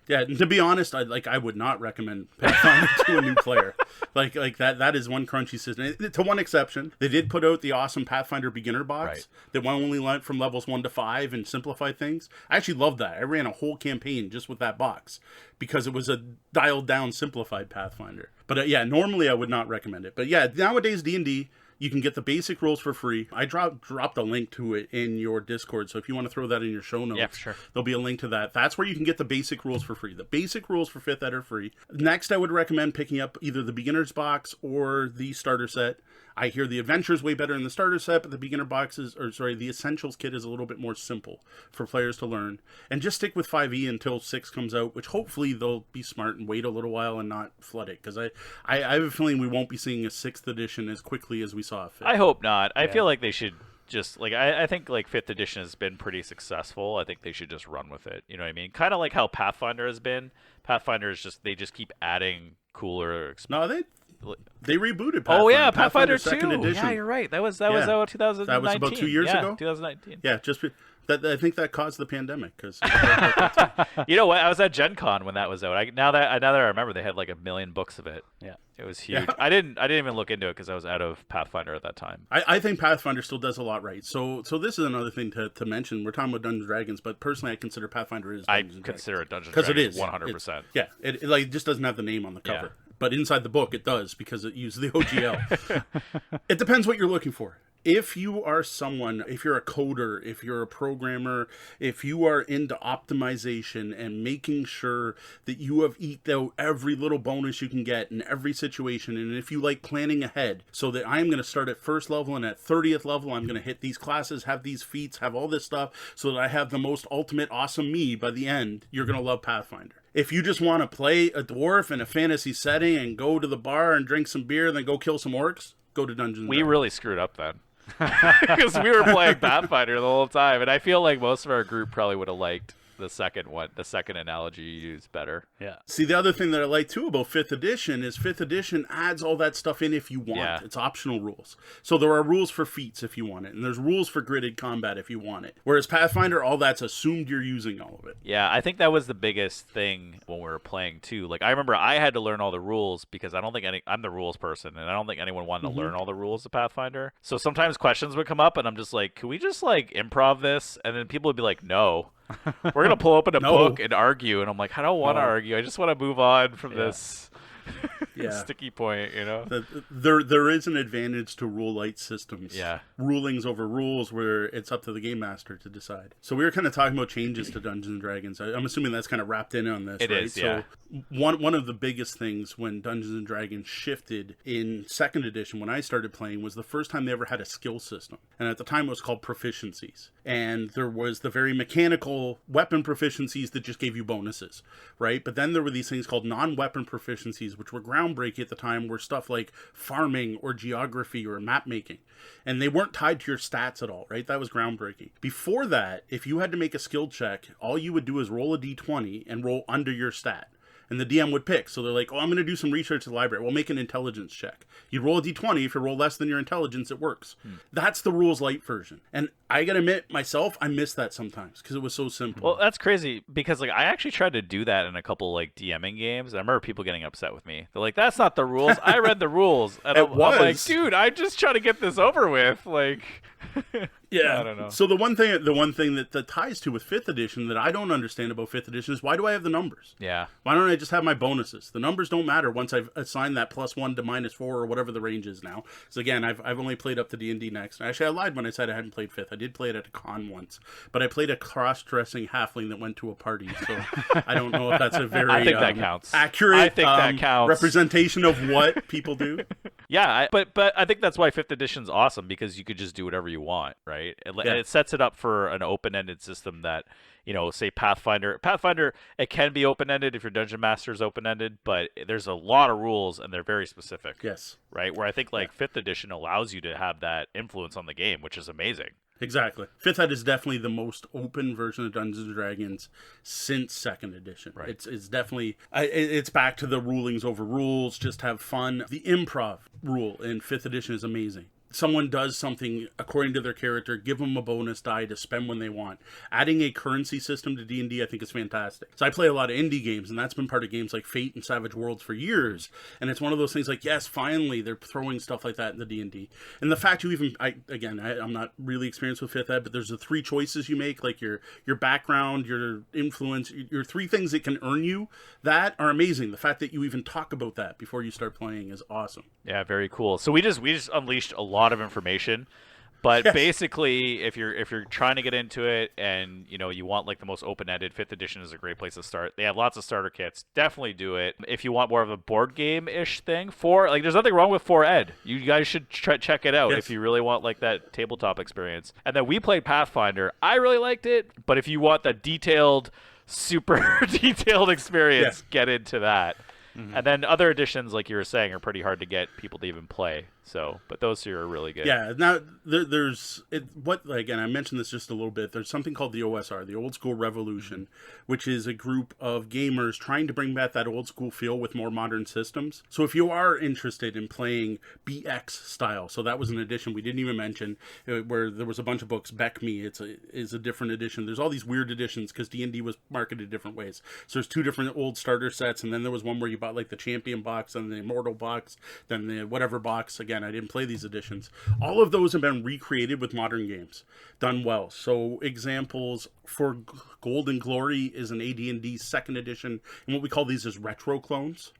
Yeah, and to be honest, I would not recommend Pathfinder to a new player. Like that is one crunchy system. To one exception, they did put out the awesome Pathfinder Beginner Box that only went from levels 1 to 5 and simplified things. I actually loved that. I ran a whole campaign just with that box because it was a dialed down, simplified Pathfinder. But normally I would not recommend it. But yeah, nowadays D&D, you can get the basic rules for free. I dropped a link to it in your Discord, so if you want to throw that in your show notes, sure. There'll be a link to that. That's where you can get the basic rules for free. The basic rules for 5th ed are free. Next, I would recommend picking up either the Beginner's Box or the Starter Set. I hear the Adventure's way better in the Starter Set, but the the Essentials Kit is a little bit more simple for players to learn. And just stick with 5e until 6 comes out, which hopefully they'll be smart and wait a little while and not flood it. Because I have a feeling we won't be seeing a 6th edition as quickly as we saw a 5th. I hope not. I feel like they should just, like, I think, like, 5th edition has been pretty successful. I think they should just run with it. You know what I mean? Kind of like how Pathfinder has been. Pathfinder is just, they just keep adding cooler... No, they rebooted Pathfinder. Oh, yeah, Pathfinder 2. 2nd edition. Yeah, you're right. That was out 2019. That was about 2 years ago? 2019. Yeah, I think that caused the pandemic. Cause you know what? I was at Gen Con when that was out. Now that I remember, they had like 1 million books of it. Yeah. It was huge. Yeah. I didn't even look into it because I was out of Pathfinder at that time. I think Pathfinder still does a lot right. So this is another thing to mention. We're talking about Dungeons & Dragons, but personally I consider Pathfinder is Dungeons & Dragons. Consider it Dungeons & Dragons 100%. Yeah, it just doesn't have the name on the cover. Yeah. But inside the book it does because it uses the OGL. It depends what you're looking for. if you are someone, if you're a coder, if you're a programmer, if you are into optimization and making sure that you have eked out every little bonus you can get in every situation, and if you like planning ahead so that I'm going to start at first level and at 30th level I'm going to hit these classes, have these feats, have all this stuff so that I have the most ultimate awesome me by the end, you're going to love Pathfinder. If you just want to play a dwarf in a fantasy setting and go to the bar and drink some beer and then go kill some orcs, go to Dungeons & We Dragons. really screwed up then. Because we were playing Pathfinder the whole time, and I feel like most of our group probably would have liked the second analogy you used better. Yeah. See, the other thing that I like too about 5th edition is 5th edition adds all that stuff in if you want. Yeah. It's optional rules. So there are rules for feats if you want it, and there's rules for gridded combat if you want it. Whereas Pathfinder, all that's assumed you're using all of it. Yeah, I think that was the biggest thing when we were playing too. Like I remember I had to learn all the rules because I don't think I'm the rules person, and I don't think anyone wanted to learn all the rules of Pathfinder. So sometimes questions would come up, and I'm just like, can we just like improv this? And then people would be like, no. We're gonna pull open a book and argue, and I'm like, I don't want to argue. I just want to move on from this sticky point, you know. There is an advantage to rule light systems. Yeah, rulings over rules where it's up to the game master to decide. So we were kind of talking about changes to Dungeons and Dragons. I'm assuming that's kind of wrapped in on this. It right? is, yeah. So one of the biggest things when Dungeons and Dragons shifted in 2nd edition when I started playing was the first time they ever had a skill system, and at the time it was called Proficiencies. And there was the very mechanical weapon proficiencies that just gave you bonuses, right? But then there were these things called non-weapon proficiencies, which were groundbreaking at the time, were stuff like farming or geography or map making. And they weren't tied to your stats at all, right? That was groundbreaking. Before that, if you had to make a skill check, all you would do is roll a d20 and roll under your stat. And the DM would pick. So they're like, oh, I'm going to do some research at the library. We'll make an intelligence check. You roll a d20. If you roll less than your intelligence, it works. That's the rules light version. And I got to admit, myself, I miss that sometimes because it was so simple. Well, that's crazy because like I actually tried to do that in a couple like DMing games. And I remember people getting upset with me. They're like, that's not the rules. I read the rules. And I'm like, dude, I'm just trying to get this over with. Like... Yeah, I don't know. So the one thing that ties to with 5th edition that I don't understand about 5th edition is why do I have the numbers? Yeah. Why don't I just have my bonuses? The numbers don't matter once I've assigned that +1 to -4 or whatever the range is now. So again, I've only played up to D&D next. Actually, I lied when I said I hadn't played 5th. I did play it at a con once, but I played a cross-dressing halfling that went to a party. So I don't know if that's a very I think that counts. accurate I think that counts. representation of what people do. Yeah, but I think that's why 5th edition's awesome because you could just do whatever you want, right? And it sets it up for an open-ended system that, you know, say Pathfinder, it can be open-ended if your dungeon master is open-ended, but there's a lot of rules and they're very specific. Yes. Right? Where I think like 5th edition allows you to have that influence on the game, which is amazing. Exactly. 5th Ed is definitely the most open version of Dungeons and Dragons since 2nd edition. Right. It's definitely it's back to the rulings over rules. Just have fun. The improv rule in 5th edition is amazing. Someone does something according to their character, give them a bonus die to spend when they want. Adding a currency system to D&D I think is fantastic. So I play a lot of indie games, and that's been part of games like Fate and Savage Worlds for years. And it's one of those things like, yes, finally they're throwing stuff like that in the D&D. And the fact you even, I'm not really experienced with 5th Ed, but there's the 3 choices you make, like your background, your influence, your 3 things that can earn you, that are amazing. The fact that you even talk about that before you start playing is awesome. Yeah, very cool. So we just unleashed a lot of information, but basically if you're trying to get into it and you know you want like the most open-ended, 5th edition is a great place to start. They have lots of starter kits. Definitely do it. If you want more of a board game-ish thing, there's nothing wrong with 4 Ed. You guys should check it out if you really want like that tabletop experience. And then we played Pathfinder. I really liked it, but if you want that detailed, super detailed experience, get into that. Mm-hmm. And then other editions, like you were saying, are pretty hard to get people to even play. So, but those 2 are really good. Yeah. Now again, I mentioned this just a little bit. There's something called the OSR, the Old School Revolution, which is a group of gamers trying to bring back that old school feel with more modern systems. So if you are interested in playing BX style, so that was an edition we didn't even mention, where there was a bunch of books. Beck Me, is a different edition. There's all these weird editions because D&D was marketed different ways. So there's 2 different old starter sets, and then there was one where you bought like the Champion box, and the Immortal box, then the whatever box. Again, I didn't play these editions. All of those have been recreated with modern games, done well. So examples for Gold and Glory is an AD&D 2nd edition, and what we call these is retro clones.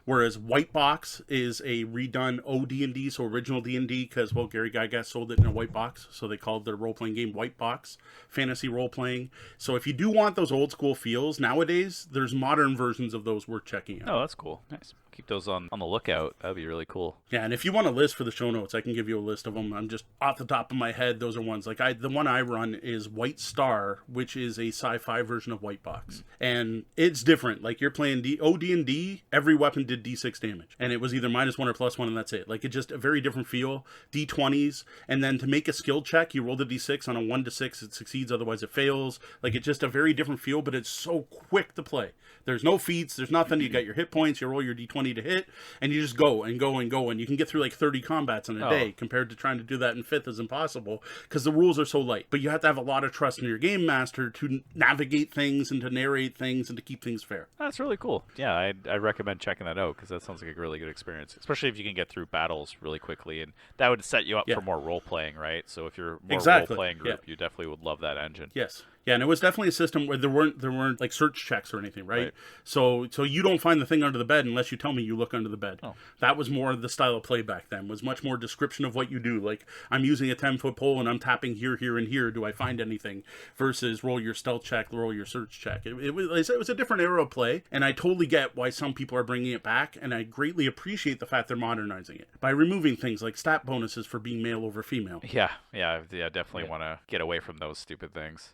Whereas White Box is a redone OD&D, so original D&D, because, well, Gary Gygax sold it in a white box, so they called their role-playing game White Box, fantasy role-playing. So if you do want those old-school feels, nowadays, there's modern versions of those worth checking out. Oh, that's cool. Nice. Keep those on the lookout. That'd be really cool. Yeah, and if you want a list for the show notes, I can give you a list of them. I'm just off the top of my head, those are ones. Like the one I run is White Star, which is a sci-fi version of White Box. And it's different. Like you're playing OD&D, every weapon did D6 damage. And it was either -1 or +1, and that's it. Like it's just a very different feel. D20s, and then to make a skill check, you roll the D6 on a 1 to 6, it succeeds, otherwise it fails. Like it's just a very different feel, but it's so quick to play. There's no feats, there's nothing. You got your hit points, you roll your D20 to hit, and you just go and go and go, and you can get through like 30 combats in a day, compared to trying to do that in 5th is impossible because the rules are so light. But you have to have a lot of trust in your game master to navigate things and to narrate things and to keep things fair. That's really cool. Yeah, I recommend checking that out because that sounds like a really good experience, especially if you can get through battles really quickly, and that would set you up for more role-playing, right? So if you're more role-playing group, you definitely would love that engine. Yes. Yeah, and it was definitely a system where there weren't like search checks or anything, right? So you don't find the thing under the bed unless you tell me you look under the bed. Oh. That was more the style of play back then. Was much more description of what you do. Like I'm using a 10-foot pole and I'm tapping here, here, and here. Do I find anything? Versus roll your stealth check, roll your search check. It was a different era of play, and I totally get why some people are bringing it back, and I greatly appreciate the fact they're modernizing it by removing things like stat bonuses for being male over female. Yeah, definitely want to get away from those stupid things.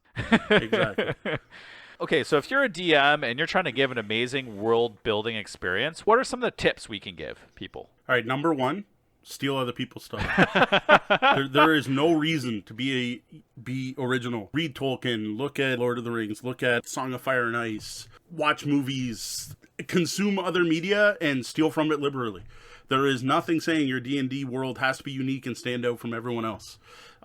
Exactly. Okay, so if you're a DM and you're trying to give an amazing world-building experience, what are some of the tips we can give people? All right, number 1, steal other people's stuff. there is no reason to be original. Read Tolkien, look at Lord of the Rings, look at Song of Fire and Ice, watch movies, consume other media, and steal from it liberally. There is nothing saying your D&D world has to be unique and stand out from everyone else.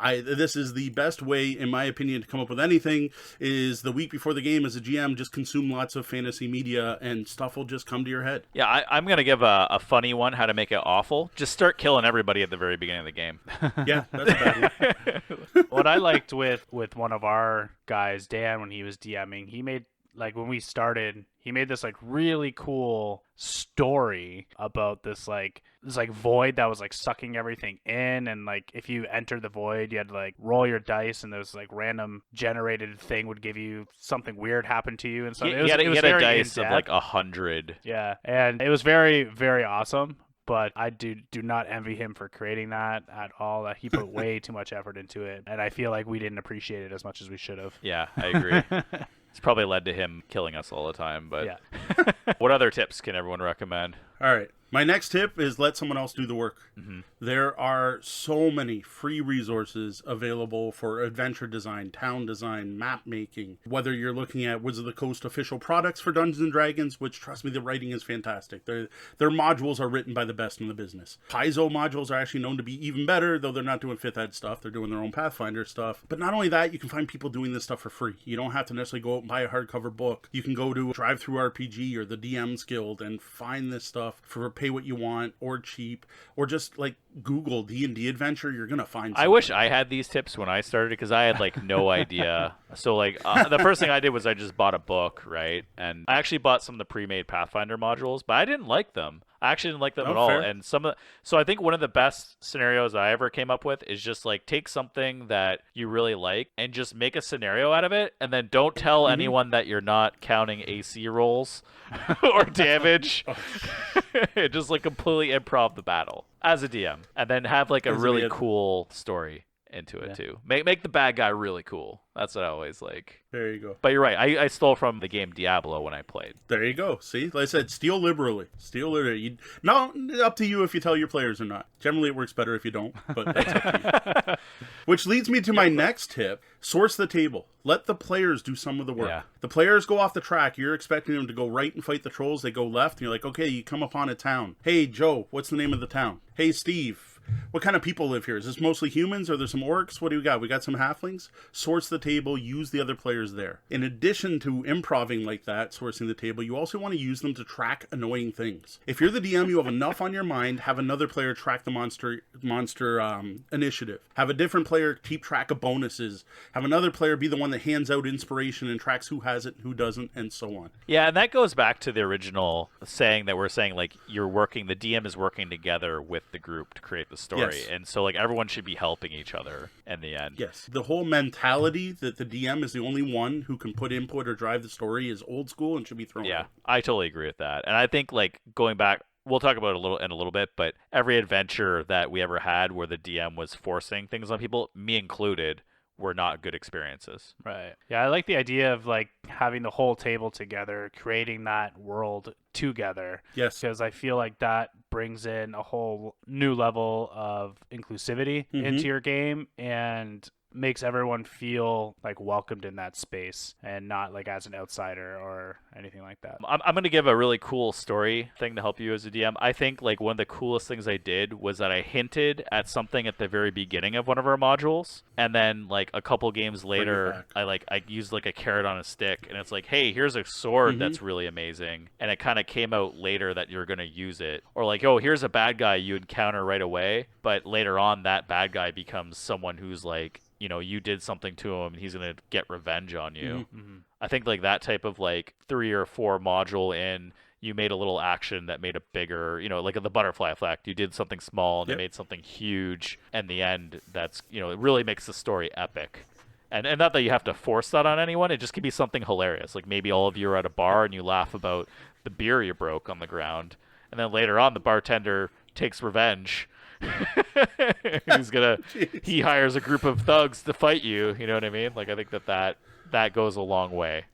This is the best way, in my opinion, to come up with anything, is the week before the game as a GM, just consume lots of fantasy media and stuff will just come to your head. Yeah, I'm going to give a funny one, how to make it awful. Just start killing everybody at the very beginning of the game. Yeah, that's a bad one. What I liked with one of our guys, Dan, when he was DMing, he made, like when we started, he made this like really cool story about this void that was like sucking everything in, and like if you entered the void you had to like roll your dice and this like random generated thing would give you something weird happen to you and stuff. He had a dice of like 100. Yeah, and it was very, very awesome. But I do not envy him for creating that at all. He put way too much effort into it, and I feel like we didn't appreciate it as much as we should have. Yeah, I agree. It's probably led to him killing us all the time, but yeah. What other tips can everyone recommend? All right. My next tip is let someone else do the work. Mm-hmm. There are so many free resources available for adventure design, town design, map making. Whether you're looking at Wizards of the Coast official products for Dungeons & Dragons, which, trust me, the writing is fantastic. Their modules are written by the best in the business. Paizo modules are actually known to be even better, though they're not doing 5th ed stuff. They're doing their own Pathfinder stuff. But not only that, you can find people doing this stuff for free. You don't have to necessarily go out and buy a hardcover book. You can go to Drive Through RPG or the DM's Guild and find this stuff for pay what you want or cheap, or just like Google D&D adventure. You're gonna find something. I wish I had these tips when I started, because I had like no idea. So like the first thing I did was I just bought a book, right? And I actually bought some of the pre-made Pathfinder modules, but I didn't like them. I actually didn't like them at all. Fair. And so I think one of the best scenarios I ever came up with is just like take something that you really like and just make a scenario out of it, and then don't tell anyone that you're not counting AC rolls or damage. Just like completely improv the battle as a DM, and then have like a really cool story into it too. Make the bad guy really cool. That's what I always like. There you go. But you're right. I stole from the game Diablo when I played. There you go. See, like I said, steal liberally. Steal liberally. No, up to you if you tell your players or not. Generally, it works better if you don't, but that's up to you. Which leads me to my next tip. Source the table. Let the players do some of the work. Yeah. The players go off the track. You're expecting them to go right and fight the trolls. They go left, and you're like, okay, you come upon a town. Hey, Joe, what's the name of the town? Hey, Steve, What kind of people live here? Is this mostly humans? Are there some orcs? What do we got? We got some halflings? Source the table, use the other players there. In addition to improving like that, sourcing the table, you also want to use them to track annoying things. If you're the DM, you have enough on your mind, have another player track the monster initiative. Have a different player keep track of bonuses. Have another player be the one that hands out inspiration and tracks who has it and who doesn't, and so on. Yeah, and that goes back to the original saying that we're saying, like, the DM is working together with the group to create the story. Yes. And so, like, everyone should be helping each other in the end. Yes. The whole mentality that the DM is the only one who can put input or drive the story is old school and should be thrown Yeah, out. I totally agree with that. And I think, like, going back, we'll talk about it in a little bit, but every adventure that we ever had where the DM was forcing things on people, me included, were not good experiences. Right. Yeah, I like the idea of like having the whole table together, creating that world together. Yes. Because I feel like that brings in a whole new level of inclusivity into your game and makes everyone feel like welcomed in that space and not like as an outsider or anything like that. I'm going to give a really cool story thing to help you as a DM. I think like one of the coolest things I did was that I hinted at something at the very beginning of one of our modules, and then like a couple games later I used like a carrot on a stick, and it's like, hey, here's a sword that's really amazing, and it kind of came out later that you're going to use it. Or like, oh, here's a bad guy you encounter right away, but later on that bad guy becomes someone who's like, you know, you did something to him and he's going to get revenge on you. I think like that type of like 3 or 4 module in, you made a little action that made a bigger, you know, like the butterfly effect. You did something small and it made something huge. And the end, that's, you know, it really makes the story epic. And not that you have to force that on anyone. It just can be something hilarious. Like maybe all of you are at a bar and you laugh about the beer you broke on the ground. And then later on, the bartender takes revenge. He hires a group of thugs to fight you. You know what I mean? Like, I think that goes a long way.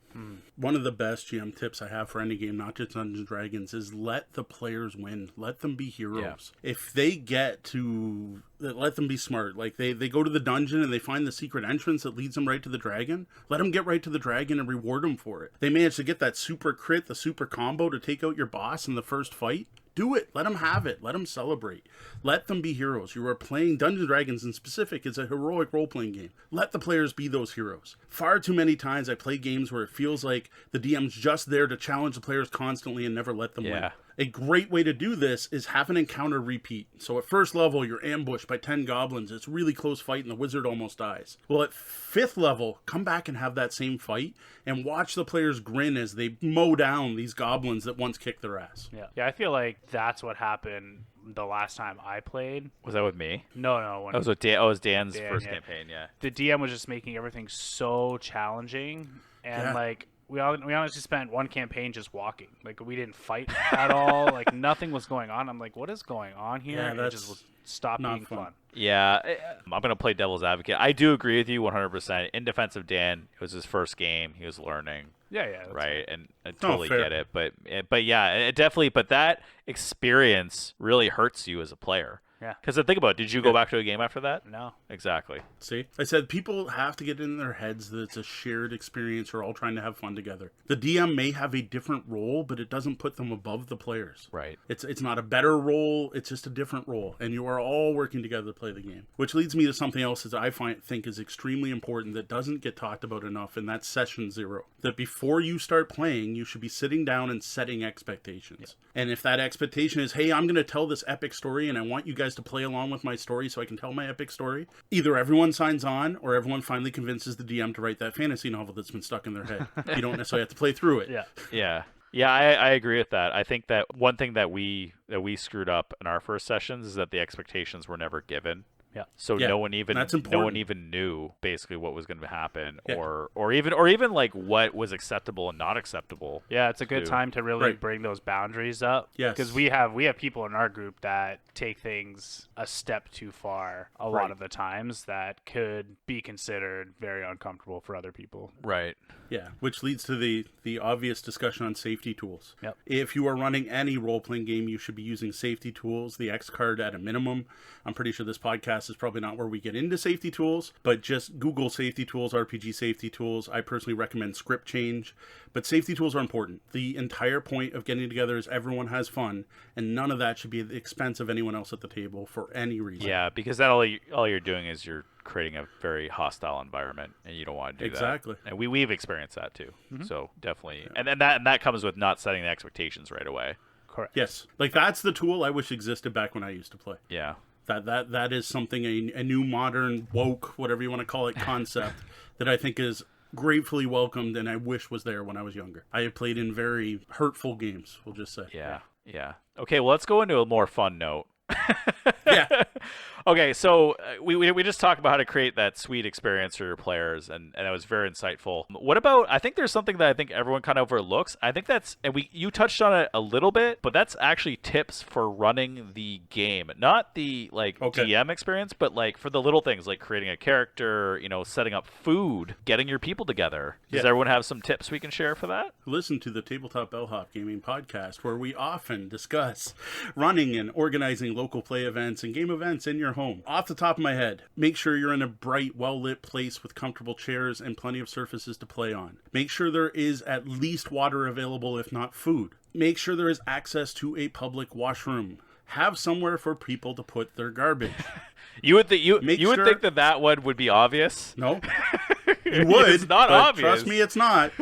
One of the best GM tips I have for any game, not just Dungeons & Dragons, is let the players win. Let them be heroes. Yeah. If they get to... Let them be smart. Like, they go to the dungeon and they find the secret entrance that leads them right to the dragon. Let them get right to the dragon and reward them for it. They manage to get that super crit, the super combo to take out your boss in the first fight. Do it. Let them have it. Let them celebrate. Let them be heroes. You are playing Dungeons & Dragons in specific. It's a heroic role-playing game. Let the players be those heroes. Far too many times I play games where it feels like the DM's just there to challenge the players constantly and never let them win. A great way to do this is have an encounter repeat. So at first level, you're ambushed by 10 goblins. It's a really close fight and the wizard almost dies. Well, at 5th level, come back and have that same fight and watch the players grin as they mow down these goblins that once kicked their ass. Yeah, I feel like that's what happened the last time I played. Was that with me? No. That was with Dan. Oh, it was Dan's first campaign, The DM was just making everything so challenging. And, like... We honestly spent one campaign just walking. Like, we didn't fight at all. Like, nothing was going on. I'm like, what is going on here? Yeah, it just stopped being fun. Yeah, I'm going to play devil's advocate. I do agree with you 100%. In defense of Dan, it was his first game. He was learning. Yeah. Right, and I totally get it. But yeah, it definitely, but that experience really hurts you as a player. Yeah. Because think about it. Did you go back to a game after that? No. Exactly. See? I said people have to get in their heads that it's a shared experience. We're all trying to have fun together. The DM may have a different role, but it doesn't put them above the players. Right. It's not a better role. It's just a different role. And you are all working together to play the game. Which leads me to something else that I think is extremely important that doesn't get talked about enough, and that's session 0. That before you start playing, you should be sitting down and setting expectations. Yeah. And if that expectation is, hey, I'm going to tell this epic story and I want you guys to play along with my story so I can tell my epic story, either everyone signs on or everyone finally convinces the DM to write that fantasy novel that's been stuck in their head. You don't necessarily have to play through it. Yeah, I agree with that. I think that one thing that we screwed up in our first sessions is that the expectations were never given. Yeah. So no one even knew basically what was going to happen, or even like what was acceptable and not acceptable. Yeah, it's a good time to really bring those boundaries up. Yes. Because we have people in our group that take things a step too far a lot of the times that could be considered very uncomfortable for other people. Right. Yeah, which leads to the obvious discussion on safety tools. Yep. If you are running any role-playing game, you should be using safety tools, the X card at a minimum. I'm pretty sure this podcast podcast is probably not where we get into safety tools, but just Google safety tools, RPG safety tools. I personally recommend script change, but safety tools are important. The entire point of getting together is everyone has fun, and none of that should be at the expense of anyone else at the table for any reason. Yeah, because then all you're doing is you're creating a very hostile environment, and you don't want to do that. Exactly. And we've experienced that too. So definitely, and that comes with not setting the expectations right away. Correct. Yes. Like, that's the tool I wish existed back when I used to play. Yeah. That is something, a new modern woke, whatever you want to call it, concept that I think is gratefully welcomed and I wish was there when I was younger. I have played in very hurtful games, we'll just say. Yeah. Okay, well, let's go into a more fun note. Yeah. Okay, so we just talked about how to create that sweet experience for your players, and it was very insightful. What about, I think there's something that I think everyone kind of overlooks. I think that's, and you touched on it a little bit, but that's actually tips for running the game. Not the, DM experience, but, for the little things, like creating a character, setting up food, getting your people together. Does everyone have some tips we can share for that? Listen to the Tabletop Bellhop Gaming Podcast, where we often discuss running and organizing local play events and game events in your home. Off the top of my head, make sure you're in a bright, well-lit place with comfortable chairs and plenty of surfaces to play on. Make sure there is at least water available, if not food. Make sure there is access to a public washroom. Have somewhere for people to put their garbage. You would think that one would be obvious. No. You would. It's not obvious. Trust me, it's not.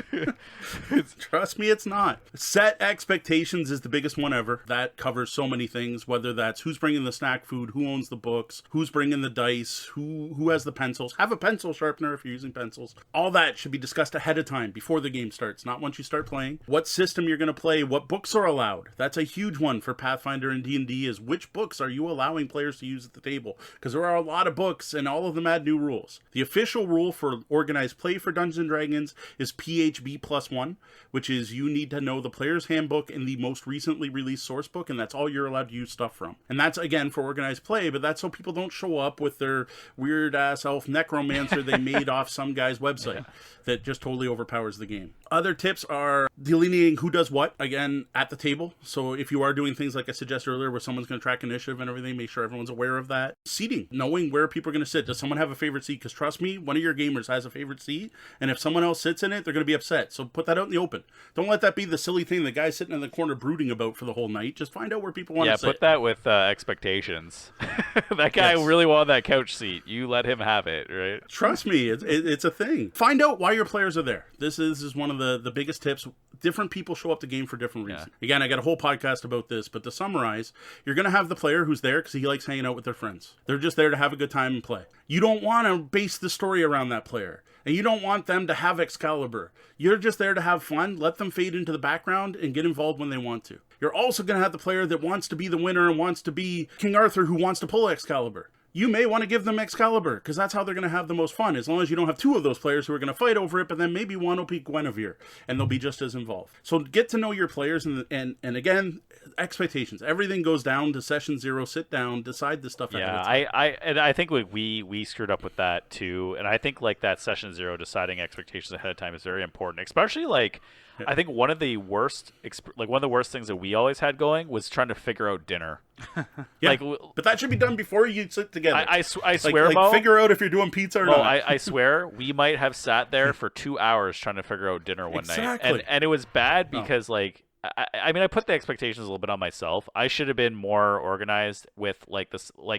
Trust me, it's not. Set expectations is the biggest one ever. That covers so many things, whether that's who's bringing the snack food, who owns the books, who's bringing the dice, who has the pencils. Have a pencil sharpener if you're using pencils. All that should be discussed ahead of time before the game starts, not once you start playing. What system you're going to play, what books are allowed. That's a huge one for Pathfinder and D&D, is which books are you allowing players to use at the table? Because there are a lot of books and all of them add new rules. The official rule for organized play for Dungeons & Dragons is PHB +1, which is you need to know the player's handbook and the most recently released source book, and that's all you're allowed to use stuff from. And that's, again, for organized play, but that's so people don't show up with their weird-ass elf necromancer they made off some guy's website that just totally overpowers the game. Other tips are delineating who does what, again, at the table. So if you are doing things like I suggested earlier where someone's going to track initiative and everything, make sure everyone's aware of that. Seating, knowing where people are going to sit. Does someone have a favorite seat? Because trust me, one of your gamers has a favorite seat, and if someone else sits in it, they're going to be upset. So put that out in the open. Don't let that be the silly thing the guy's sitting in the corner brooding about for the whole night. Just find out where people want to sit. Yeah, put that with expectations. That guy really wanted that couch seat. You let him have it, right? Trust me, it's a thing. Find out why your players are there. This is one of the biggest tips. Different people show up the game for different reasons. Again, I got a whole podcast about this, but to summarize, you're going to have the player who's there because he likes hanging out with their friends. They're just there to have a good time and play. You don't want to base the story around that player, and you don't want them to have Excalibur. You're just there to have fun, let them fade into the background, and get involved when they want to. You're also going to have the player that wants to be the winner and wants to be King Arthur who wants to pull Excalibur. You may want to give them Excalibur, because that's how they're going to have the most fun, as long as you don't have two of those players who are going to fight over it, but then maybe one will be Guinevere, and they'll be just as involved. So get to know your players, and again, expectations. Everything goes down to session 0, sit down, decide this stuff ahead of time. I think we screwed up with that too, and I think that session 0, deciding expectations ahead of time is very important, especially I think one of the worst things that we always had going was trying to figure out dinner. But that should be done before you sit together. I swear, Mo, figure out if you're doing pizza or not. I swear, we might have sat there for 2 hours trying to figure out dinner one night, and it was bad because I mean, I put the expectations a little bit on myself. I should have been more organized with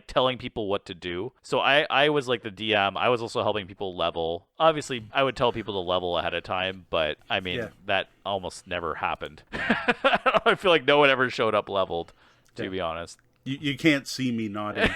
telling people what to do. So I was like the DM. I was also helping people level. Obviously, I would tell people to level ahead of time, but I mean, that almost never happened. I feel like no one ever showed up leveled, to be honest. You can't see me nodding.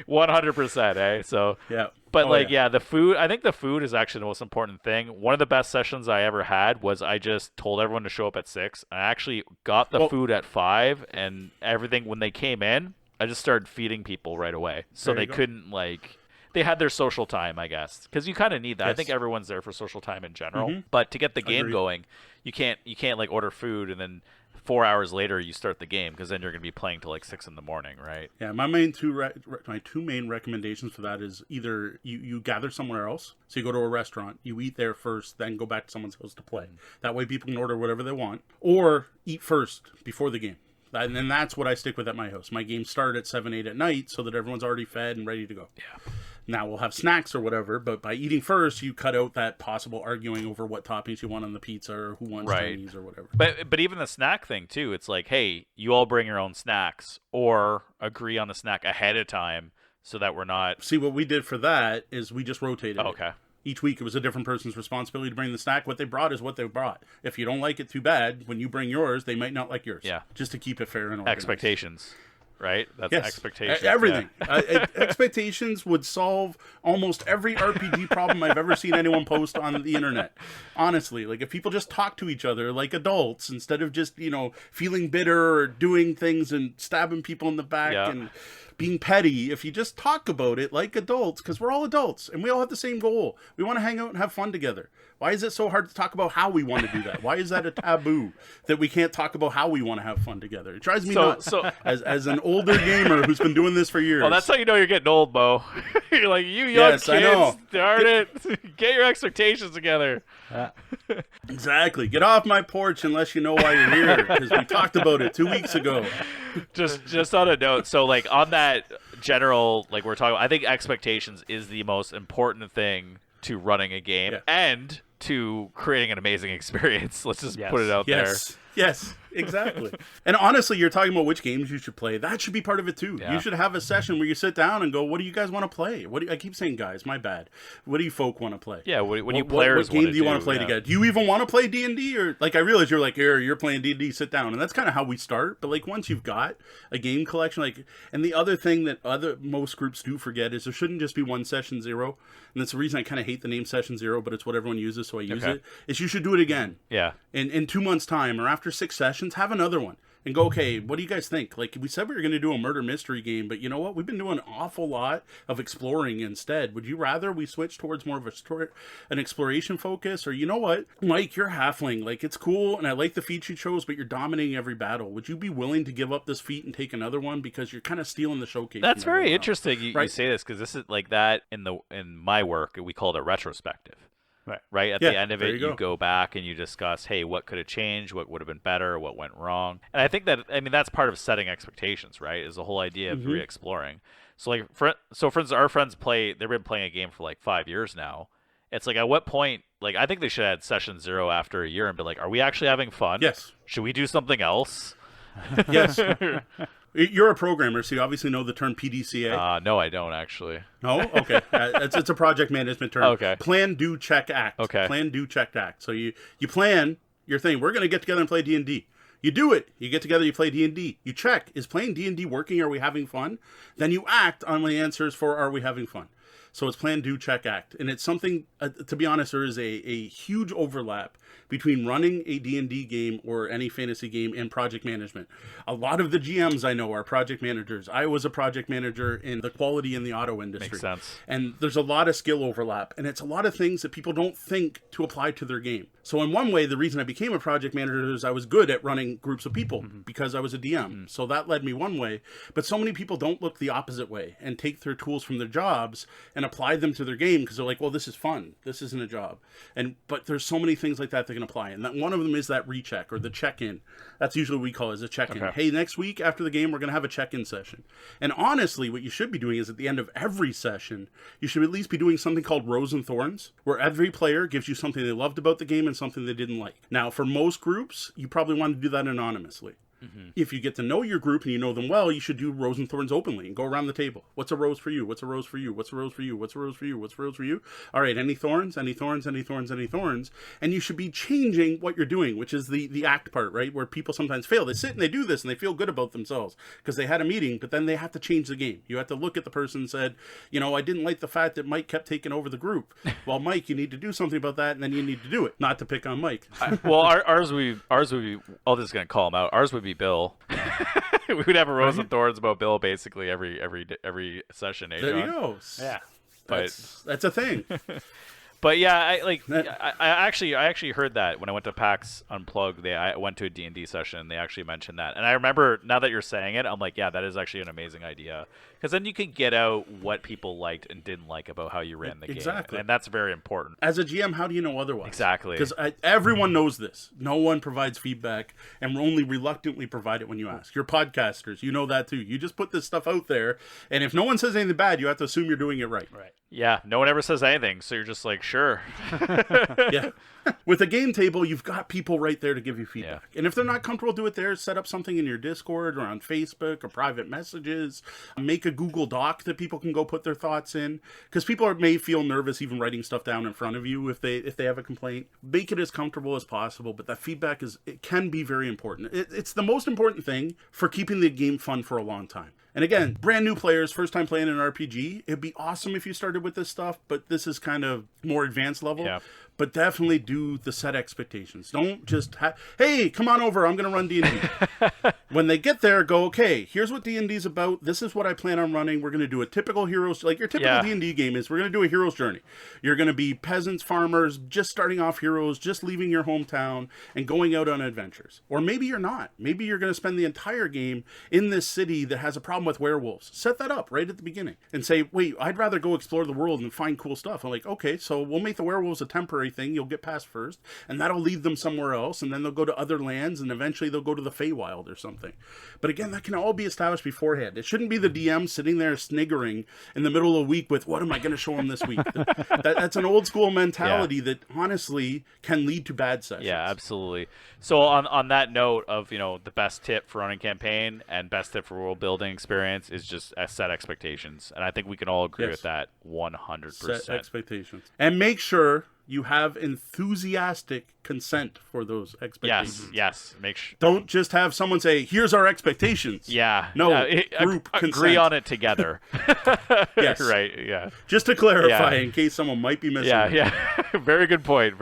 100%, eh? So yeah. But the food, I think the food is actually the most important thing. One of the best sessions I ever had was I just told everyone to show up at 6. I actually got the food at 5, and everything, when they came in, I just started feeding people right away. So they couldn't, they had their social time, I guess. Because you kind of need that. Yes. I think everyone's there for social time in general. Mm-hmm. But to get the game going, you can't order food and then 4 hours later you start the game, because then you're going to be playing till 6 in the morning, right? Yeah, my two main recommendations for that is either you gather somewhere else, so you go to a restaurant, you eat there first, then go back to someone's house to play. That way people can order whatever they want, or eat first before the game. And then that's what I stick with at my house. My games start at 7, 8 at night so that everyone's already fed and ready to go. Yeah. Now we'll have snacks or whatever, but by eating first, you cut out that possible arguing over what toppings you want on the pizza or who wants Chinese or whatever. But even the snack thing too, it's like, hey, you all bring your own snacks or agree on the snack ahead of time so that we're not. See, what we did for that is we just rotated it. Okay. Each week it was a different person's responsibility to bring the snack. What they brought is what they brought. If you don't like it, too bad. When you bring yours, they might not like yours. Yeah. Just to keep it fair and organized. Expectations. Right? That's Yes. expectations. Everything. Expectations would solve almost every RPG problem I've ever seen anyone post on the internet. Honestly, like if people just talk to each other like adults instead of just, feeling bitter or doing things and stabbing people in the back and being petty. If you just talk about it like adults, because we're all adults and we all have the same goal. We want to hang out and have fun together. Why is it so hard to talk about how we want to do that? Why is that a taboo that we can't talk about how we want to have fun together? It drives me nuts. As an older gamer who's been doing this for years. Well, that's how you know you're getting old, Bo. You're like, you young kids, I know. darn it. Get your expectations together. Exactly. Get off my porch unless you know why you're here, because we talked about it 2 weeks ago. Just on a note, so like on that general, like we're talking, I think expectations is the most important thing to running a game and to creating an amazing experience. Let's just put it out there. Yes, exactly. And honestly, you're talking about which games you should play. That should be part of it too. You should have a session where you sit down and go, what do you guys want to play? I keep saying guys, my bad. What do you folk want to play? Yeah, what do you players what game do you want to play together? Do you even want to play D&D? Or like I realize you're like, you're playing D&D, sit down. And that's kind of how we start. But like once you've got a game collection, and the other thing that most groups do forget is there shouldn't just be one session zero. And that's the reason I kind of hate the name session zero, but it's what everyone uses, so I use it. Is you should do it again. Yeah. In 2 months' time or after 6 sessions, have another one. And go, okay, what do you guys think? Like, we said we were going to do a murder mystery game, but you know what? We've been doing an awful lot of exploring instead. Would you rather we switch towards more of an exploration focus? Or you know what? Mike, you're halfling. Like, it's cool, and I like the feat you chose, but you're dominating every battle. Would you be willing to give up this feat and take another one? Because you're kind of stealing the showcase. That's very interesting you say this, because this is like that in my work, we call it a retrospective. Right. At the end of it, you go back and you discuss, hey, what could have changed? What would have been better? What went wrong? And I think that's part of setting expectations, right? Is the whole idea of re-exploring. So like, for instance, our friends they've been playing a game for like 5 years now. It's like, at what point, like, I think they should add session 0 after a year and be like, are we actually having fun? Yes. Should we do something else? Yes. You're a programmer, so you obviously know the term PDCA. No, I don't actually. No? Okay. It's a project management term. Okay. Plan, do, check, act. Okay. Plan, do, check, act. So you plan your thing. We're going to get together and play D&D. You do it. You get together, you play D&D. You check, is playing D&D working? Are we having fun? Then you act on the answers for are we having fun? So it's plan, do, check, act. And it's something, to be honest, there is a huge overlap between running a D&D game or any fantasy game and project management. A lot of the GMs I know are project managers. I was a project manager in the quality in the auto industry. Makes sense. And there's a lot of skill overlap. And it's a lot of things that people don't think to apply to their game. So in one way, the reason I became a project manager is I was good at running groups of people because I was a DM. So that led me one way. But so many people don't look the opposite way and take their tools from their jobs and apply them to their game because they're like, well, this is fun. This isn't a job. But there's so many things like that can apply. And that one of them is that recheck or the check-in. That's usually what we call it as a check-in. Okay. Hey, next week after the game, we're going to have a check-in session. And honestly, what you should be doing is at the end of every session, you should at least be doing something called Rose and Thorns, where every player gives you something they loved about the game and something they didn't like. Now, for most groups, you probably want to do that anonymously. If you get to know your group and you know them well, you should do Rose and Thorns openly and go around the table. What's a rose for you? What's a rose for you? What's a rose for you? What's a rose for you? What's a rose for you? All right, any thorns? Any thorns? Any thorns? Any thorns? And you should be changing what you're doing, which is the act part, right? Where people sometimes fail. They sit and they do this and they feel good about themselves because they had a meeting, but then they have to change the game. You have to look at the person and said, I didn't like the fact that Mike kept taking over the group. Well, Mike, you need to do something about that, and then you need to do it. Not to pick on Mike. Well, ours would be. Oh, this is gonna call him out. Ours would be Bill. We would have a Rose and Thorns about Bill basically every session. There you go. Yeah, that's a thing. But yeah, I actually heard that when I went to PAX Unplugged. I went to a D&D session, and they actually mentioned that. And I remember, now that you're saying it, I'm like, yeah, that is actually an amazing idea. Because then you can get out what people liked and didn't like about how you ran the game. And that's very important. As a GM, how do you know otherwise? Exactly. Because everyone knows this. No one provides feedback, and only reluctantly provide it when you ask. You're podcasters. You know that too. You just put this stuff out there, and if no one says anything bad, you have to assume you're doing it right. Right. Yeah, no one ever says anything, so you're just like, sure. Yeah. With a game table, you've got people right there to give you feedback. Yeah. And if they're not comfortable, do it there. Set up something in your Discord or on Facebook or private messages. Make a Google Doc that people can go put their thoughts in. Because people may feel nervous even writing stuff down in front of you if they have a complaint. Make it as comfortable as possible, but that feedback it can be very important. It's the most important thing for keeping the game fun for a long time. And again, brand new players, first time playing an RPG, it'd be awesome if you started with this stuff, but this is kind of more advanced level. Yeah. But definitely do the set expectations. Don't just hey, come on over, I'm going to run D&D. When they get there, go, okay, here's what D&D's about. This is what I plan on running. We're going to do a typical heroes, like your typical D&D game is, we're going to do a hero's journey. You're going to be peasants, farmers, just starting off heroes, just leaving your hometown and going out on adventures. Or maybe you're not. Maybe you're going to spend the entire game in this city that has a problem with werewolves. Set that up right at the beginning and say, wait, I'd rather go explore the world and find cool stuff. I'm like, okay, so we'll make the werewolves a temporary thing you'll get past first, and that'll lead them somewhere else, and then they'll go to other lands, and eventually they'll go to the Feywild or something. But again, that can all be established beforehand. It shouldn't be the DM sitting there sniggering in the middle of the week with, what am I going to show them this week? That's an old school mentality that honestly can lead to bad sessions. Yeah, absolutely. So on that note of, the best tip for running campaign and best tip for world building experience is just set expectations. And I think we can all agree with that 100%. Set expectations. And make sure you have enthusiastic consent for those expectations. Yes. Make sure. Don't just have someone say, "Here's our expectations." Yeah. No, group agree consent. on it together. Yes. Right. Yeah. Just to clarify, in case someone might be missing. Yeah. Very good point.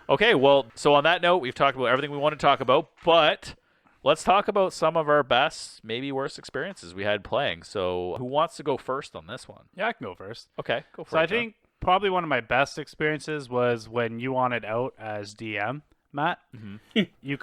Okay. Well, so on that note, we've talked about everything we want to talk about, but let's talk about some of our best, maybe worst experiences we had playing. So, who wants to go first on this one? Yeah, I can go first. Okay. Go for it. So I John. think probably one of my best experiences was when you wanted out as DM, Matt. Mm-hmm. You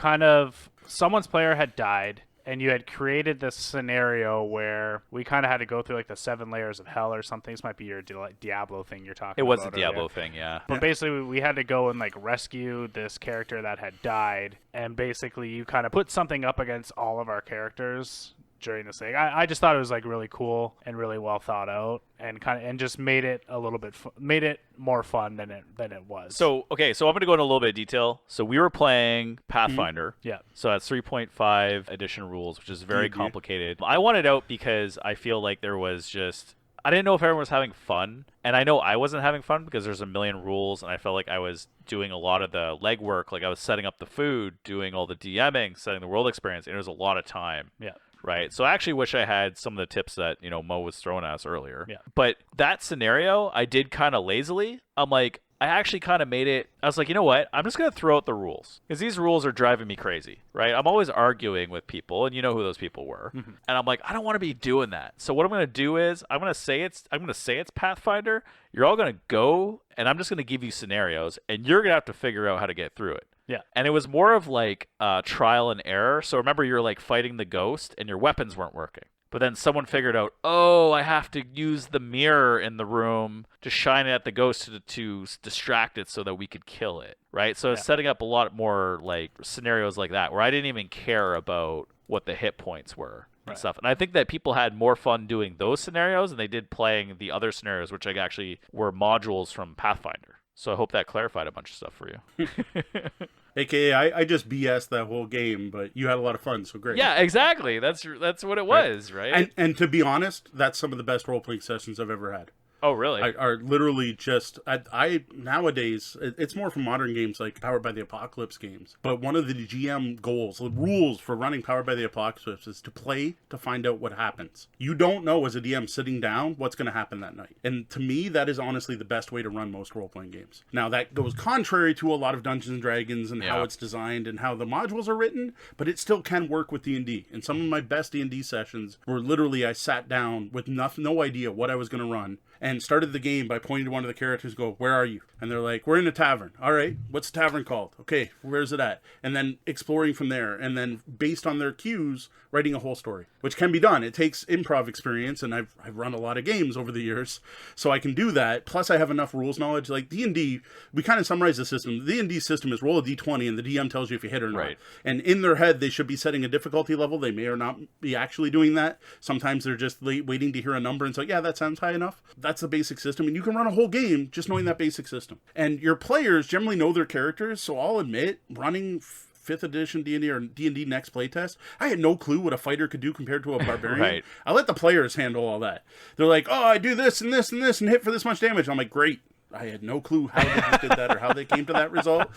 someone's player had died, and you had created this scenario where we kind of had to go through like the 7 layers of hell or something. This might be your Diablo thing you're talking about. It was the Diablo thing, yeah. But basically, we had to go and like rescue this character that had died, and basically you kind of put something up against all of our characters during this thing. I just thought it was like really cool and really well thought out, and just made it a little bit made it more fun than it was. So I'm going to go into a little bit of detail. So we were playing Pathfinder. Yeah. So that's 3.5 edition rules, which is very complicated. I wanted out because I feel like I didn't know if everyone was having fun, and I know I wasn't having fun because there's a million rules, and I felt like I was doing a lot of the legwork. Like I was setting up the food, doing all the DMing, setting the world experience, and it was a lot of time. Yeah. Right. So I actually wish I had some of the tips that, Mo was throwing at us earlier. Yeah. But that scenario, I did kind of lazily. I'm like, I actually kind of made it. I was like, you know what? I'm just going to throw out the rules because these rules are driving me crazy. Right. I'm always arguing with people, and you know who those people were. Mm-hmm. And I'm like, I don't want to be doing that. So what I'm going to do is I'm going to say it's Pathfinder. You're all going to go, and I'm just going to give you scenarios, and you're going to have to figure out how to get through it. Yeah. And it was more of like trial and error. So remember, you're like fighting the ghost and your weapons weren't working. But then someone figured out, I have to use the mirror in the room to shine it at the ghost to distract it so that we could kill it. Right. So it's setting up a lot more like scenarios like that where I didn't even care about what the hit points were. And stuff. And I think that people had more fun doing those scenarios than they did playing the other scenarios, which actually were modules from Pathfinder. So I hope that clarified a bunch of stuff for you. AKA, I just BS'd that whole game, but you had a lot of fun, so great. Yeah, exactly. That's what it was, right? And to be honest, that's some of the best role-playing sessions I've ever had. Oh, really? Are literally just I nowadays it's more from modern games like Powered by the Apocalypse games. But one of the GM goals, the rules for running Powered by the Apocalypse is to play to find out what happens. You don't know as a DM sitting down what's going to happen that night. And to me, that is honestly the best way to run most role-playing games. Now that goes contrary to a lot of Dungeons and Dragons and how it's designed and how the modules are written, but it still can work with D&D. And some of my best D&D sessions were literally I sat down with no idea what I was going to run and started the game by pointing to one of the characters and go, "Where are you?" And they're like, we're in a tavern. All right, what's the tavern called? Okay, where's it at? And then exploring from there. And then based on their cues, writing a whole story, which can be done. It takes improv experience, and I've run a lot of games over the years, so I can do that. Plus, I have enough rules knowledge. Like D&D, we kind of summarize the system. The D&D system is roll a d20, and the DM tells you if you hit or not. Right. And in their head, they should be setting a difficulty level. They may or not be actually doing that. Sometimes they're just waiting to hear a number and say, yeah, that sounds high enough. That's the basic system, and you can run a whole game just knowing that basic system. And your players generally know their characters, so I'll admit, running 5th edition D&D or D&D Next playtest, I had no clue what a fighter could do compared to a barbarian. Right. I let the players handle all that. They're like, oh, I do this and this and this and hit for this much damage. I'm like, great. I had no clue how they did that or how they came to that result.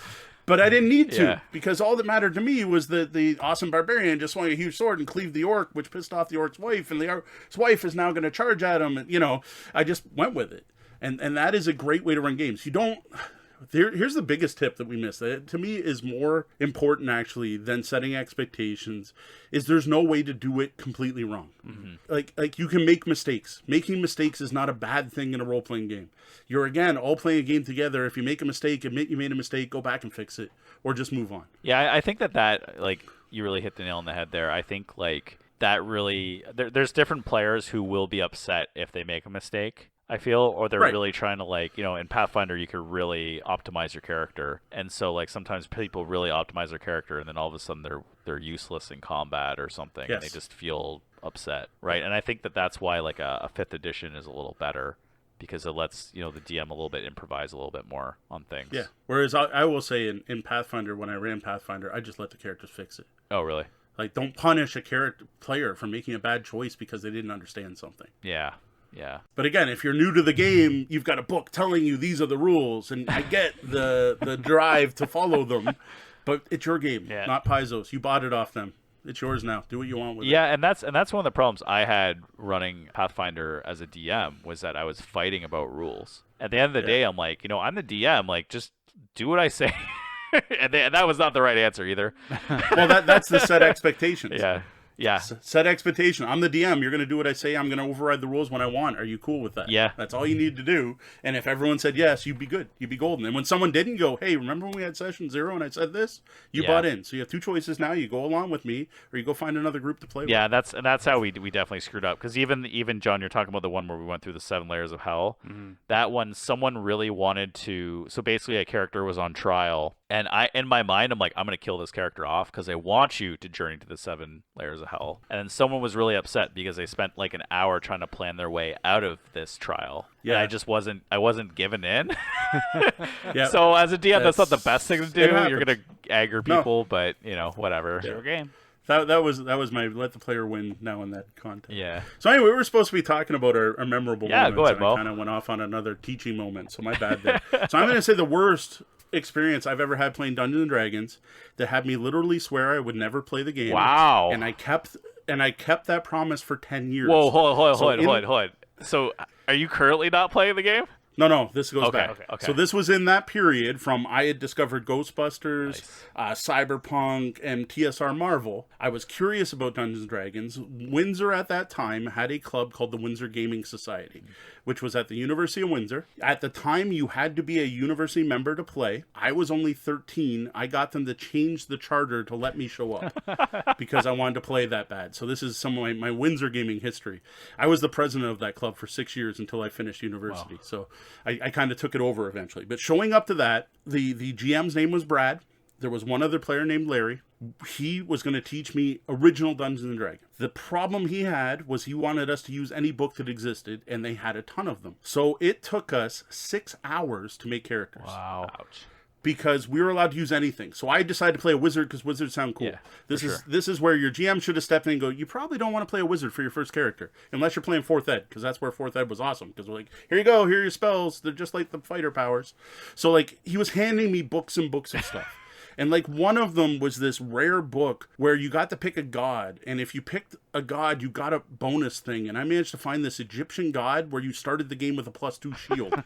But I didn't need to, because all that mattered to me was that the awesome barbarian just swung a huge sword and cleaved the orc, which pissed off the orc's wife, and the orc's wife is now going to charge at him. And, I just went with it. And that is a great way to run games. You don't... Here's the biggest tip that we miss, that to me is more important actually than setting expectations, is there's no way to do it completely wrong. Like you can make mistakes. Making mistakes is not a bad thing in a role-playing game. You're, again, all playing a game together. If you make a mistake, admit you made a mistake, go back and fix it, or just move on. Yeah, I think that like, you really hit the nail on the head there. I think, like, that really... There's different players who will be upset if they make a mistake, I feel, or they're really trying to, like, in Pathfinder, you could really optimize your character. And so, like, sometimes people really optimize their character, and then all of a sudden they're useless in combat or something, and they just feel upset, right? And I think that's why, like, a 5th edition is a little better, because it lets, the DM a little bit improvise a little bit more on things. Yeah. Whereas I will say in Pathfinder, when I ran Pathfinder, I just let the characters fix it. Oh, really? Like, don't punish a player for making a bad choice because they didn't understand something. Yeah. Yeah. But again, if you're new to the game, you've got a book telling you these are the rules, and I get the drive to follow them, but it's your game, not Paizo's. You bought it off them. It's yours now. Do what you want with it. Yeah, and that's one of the problems I had running Pathfinder as a DM, was that I was fighting about rules. At the end of the day, I'm like, I'm the DM, like, just do what I say. and that was not the right answer either. Well, that's the set expectations. Yeah. Set expectation. I'm the DM. You're going to do what I say. I'm going to override the rules when I want. Are you cool with that? Yeah. That's all you need to do. And if everyone said yes, you'd be good. You'd be golden. And when someone didn't, go, hey, remember when we had session 0 and I said this? You bought in. So you have two choices now. You go along with me, or you go find another group to play with. Yeah, that's how we definitely screwed up. Because even John, you're talking about the one where we went through the 7 layers of hell. Mm-hmm. That one, someone really wanted to. So basically, a character was on trial. And in my mind, I'm like, I'm going to kill this character off because I want you to journey to the 7 layers of hell. And then someone was really upset because they spent like an hour trying to plan their way out of this trial. Yeah. And I wasn't giving in. So as a DM, that's not the best thing to do. You're going to anger people, but whatever. It's your game. That was my let the player win now in that context. Yeah. So anyway, we were supposed to be talking about our memorable moments. Yeah, go ahead, Mo. I kind of went off on another teaching moment, so my bad there. So I'm going to say the worst experience I've ever had playing Dungeons and Dragons that had me literally swear I would never play the game. Wow. And I kept that promise for 10 years. Whoa, hold on. So are you currently not playing the game? No, this goes back. Okay. So this was in that period from I had discovered Ghostbusters, Cyberpunk, and TSR Marvel. I was curious about Dungeons & Dragons. Windsor at that time had a club called the Windsor Gaming Society, which was at the University of Windsor. At the time, you had to be a university member to play. I was only 13. I got them to change the charter to let me show up because I wanted to play that bad. So this is some of my Windsor gaming history. I was the president of that club for 6 years until I finished university. Wow. So I kind of took it over eventually. But showing up to that, the GM's name was Brad. There was one other player named Larry. He was going to teach me original Dungeons and Dragons. The problem he had was he wanted us to use any book that existed, and they had a ton of them. So it took us 6 hours to make characters. Wow. Ouch. Because we were allowed to use anything. So I decided to play a wizard because wizards sound cool. Yeah, this is where your GM should have stepped in and go, you probably don't want to play a wizard for your first character. Unless you're playing 4th Ed, because that's where 4th Ed was awesome. Because we're like, here you go, here are your spells. They're just like the fighter powers. So like, he was handing me books and books of stuff. And like one of them was this rare book where you got to pick a god. And if you picked a god, you got a bonus thing. And I managed to find this Egyptian god where you started the game with a +2 shield.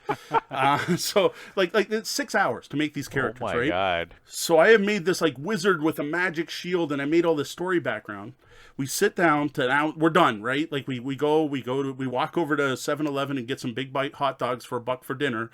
So like it's 6 hours to make these characters, Oh my right? god. So I have made this like wizard with a magic shield, and I made all this story background. We sit down to now we're done, right? Like we walk over to 7-Eleven and get some big bite hot dogs for $1 for dinner.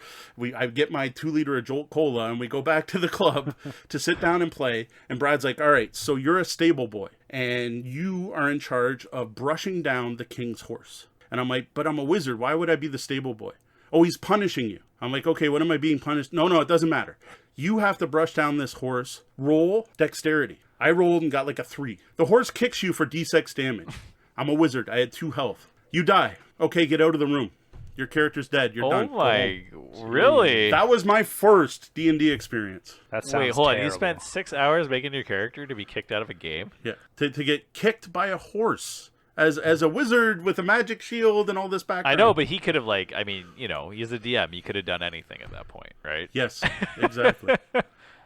I get my 2-liter of Jolt Cola, and we go back to the club to sit down and play. And Brad's like, all right, so you're a stable boy and you are in charge of brushing down the king's horse. And I'm like, but I'm a wizard. Why would I be the stable boy? Oh, he's punishing you. I'm like, okay, what am I being punished? No, it doesn't matter. You have to brush down this horse. Roll dexterity. I rolled and got like a 3. The horse kicks you for d6 damage. I'm a wizard. I had 2 health. You die. Okay, get out of the room. Your character's dead. You're done. Oh my, really? That was my first D&D experience. That sounds Wait, hold on. You terrible. spent 6 hours making your character to be kicked out of a game? Yeah, to get kicked by a horse as a wizard with a magic shield and all this background. I know, but he could have he's a DM. He could have done anything at that point, right? Yes, exactly.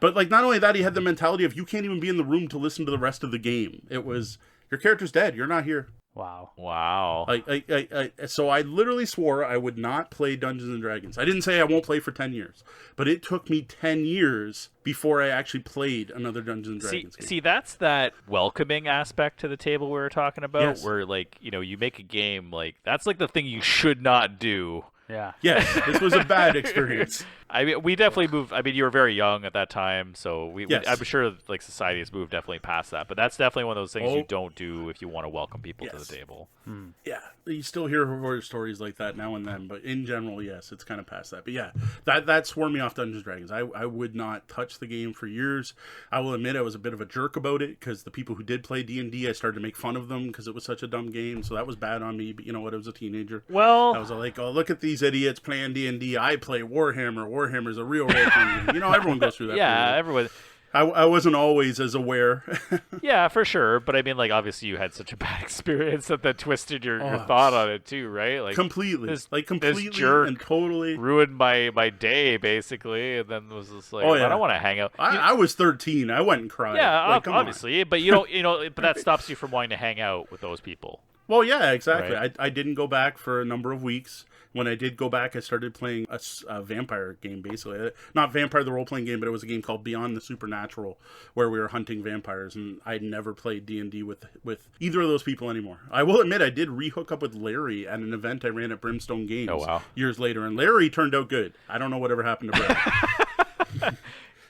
But like, not only that, he had the mentality of you can't even be in the room to listen to the rest of the game. It was your character's dead. You're not here. Wow. Wow. So I literally swore I would not play Dungeons and Dragons. I didn't say I won't play for 10 years, but it took me 10 years before I actually played another Dungeons and Dragons game. See, that's that welcoming aspect to the table we were talking about, Yes. where you make a game, that's the thing you should not do. Yeah. Yes, this was a bad experience. I mean, we definitely moved. I mean, you were very young at that time, so Yes. I'm sure society has moved definitely past that. But that's definitely one of those things Oh. you don't do if you want to welcome people to Yes. the table. Yeah, you still hear horror stories like that now and then, but in general, yes, it's kind of past that. But yeah, that swore me off Dungeons and Dragons. I would not touch the game for years. I will admit I was a bit of a jerk about it because the people who did play D&D, I started to make fun of them because it was such a dumb game. So that was bad on me. But you know what? I was a teenager. Well, I was like, oh, look at these idiots playing D&D. I play Warhammer. Warhammer's a real role-playing game. You know, everyone goes through that. yeah, period. everyone. I wasn't always as aware. Yeah, for sure. But I mean, obviously you had such a bad experience that twisted your thought on it too, right? Completely. this Completely jerk and totally. ruined my day basically, and then was just like, Oh, yeah. I don't want to hang out. I was 13. I went and cried. Yeah, Like, come on. obviously, but you don't, but that stops you from wanting to hang out with those people. Well, yeah, exactly. Right. I didn't go back for a number of weeks. When I did go back, I started playing a vampire game, basically. Not Vampire the role-playing game, but it was a game called Beyond the Supernatural, where we were hunting vampires, and I'd never played D&D with either of those people anymore. I will admit, I did re-hook up with Larry at an event I ran at Brimstone Games Oh, wow. years later, and Larry turned out good. I don't know whatever happened to Brad.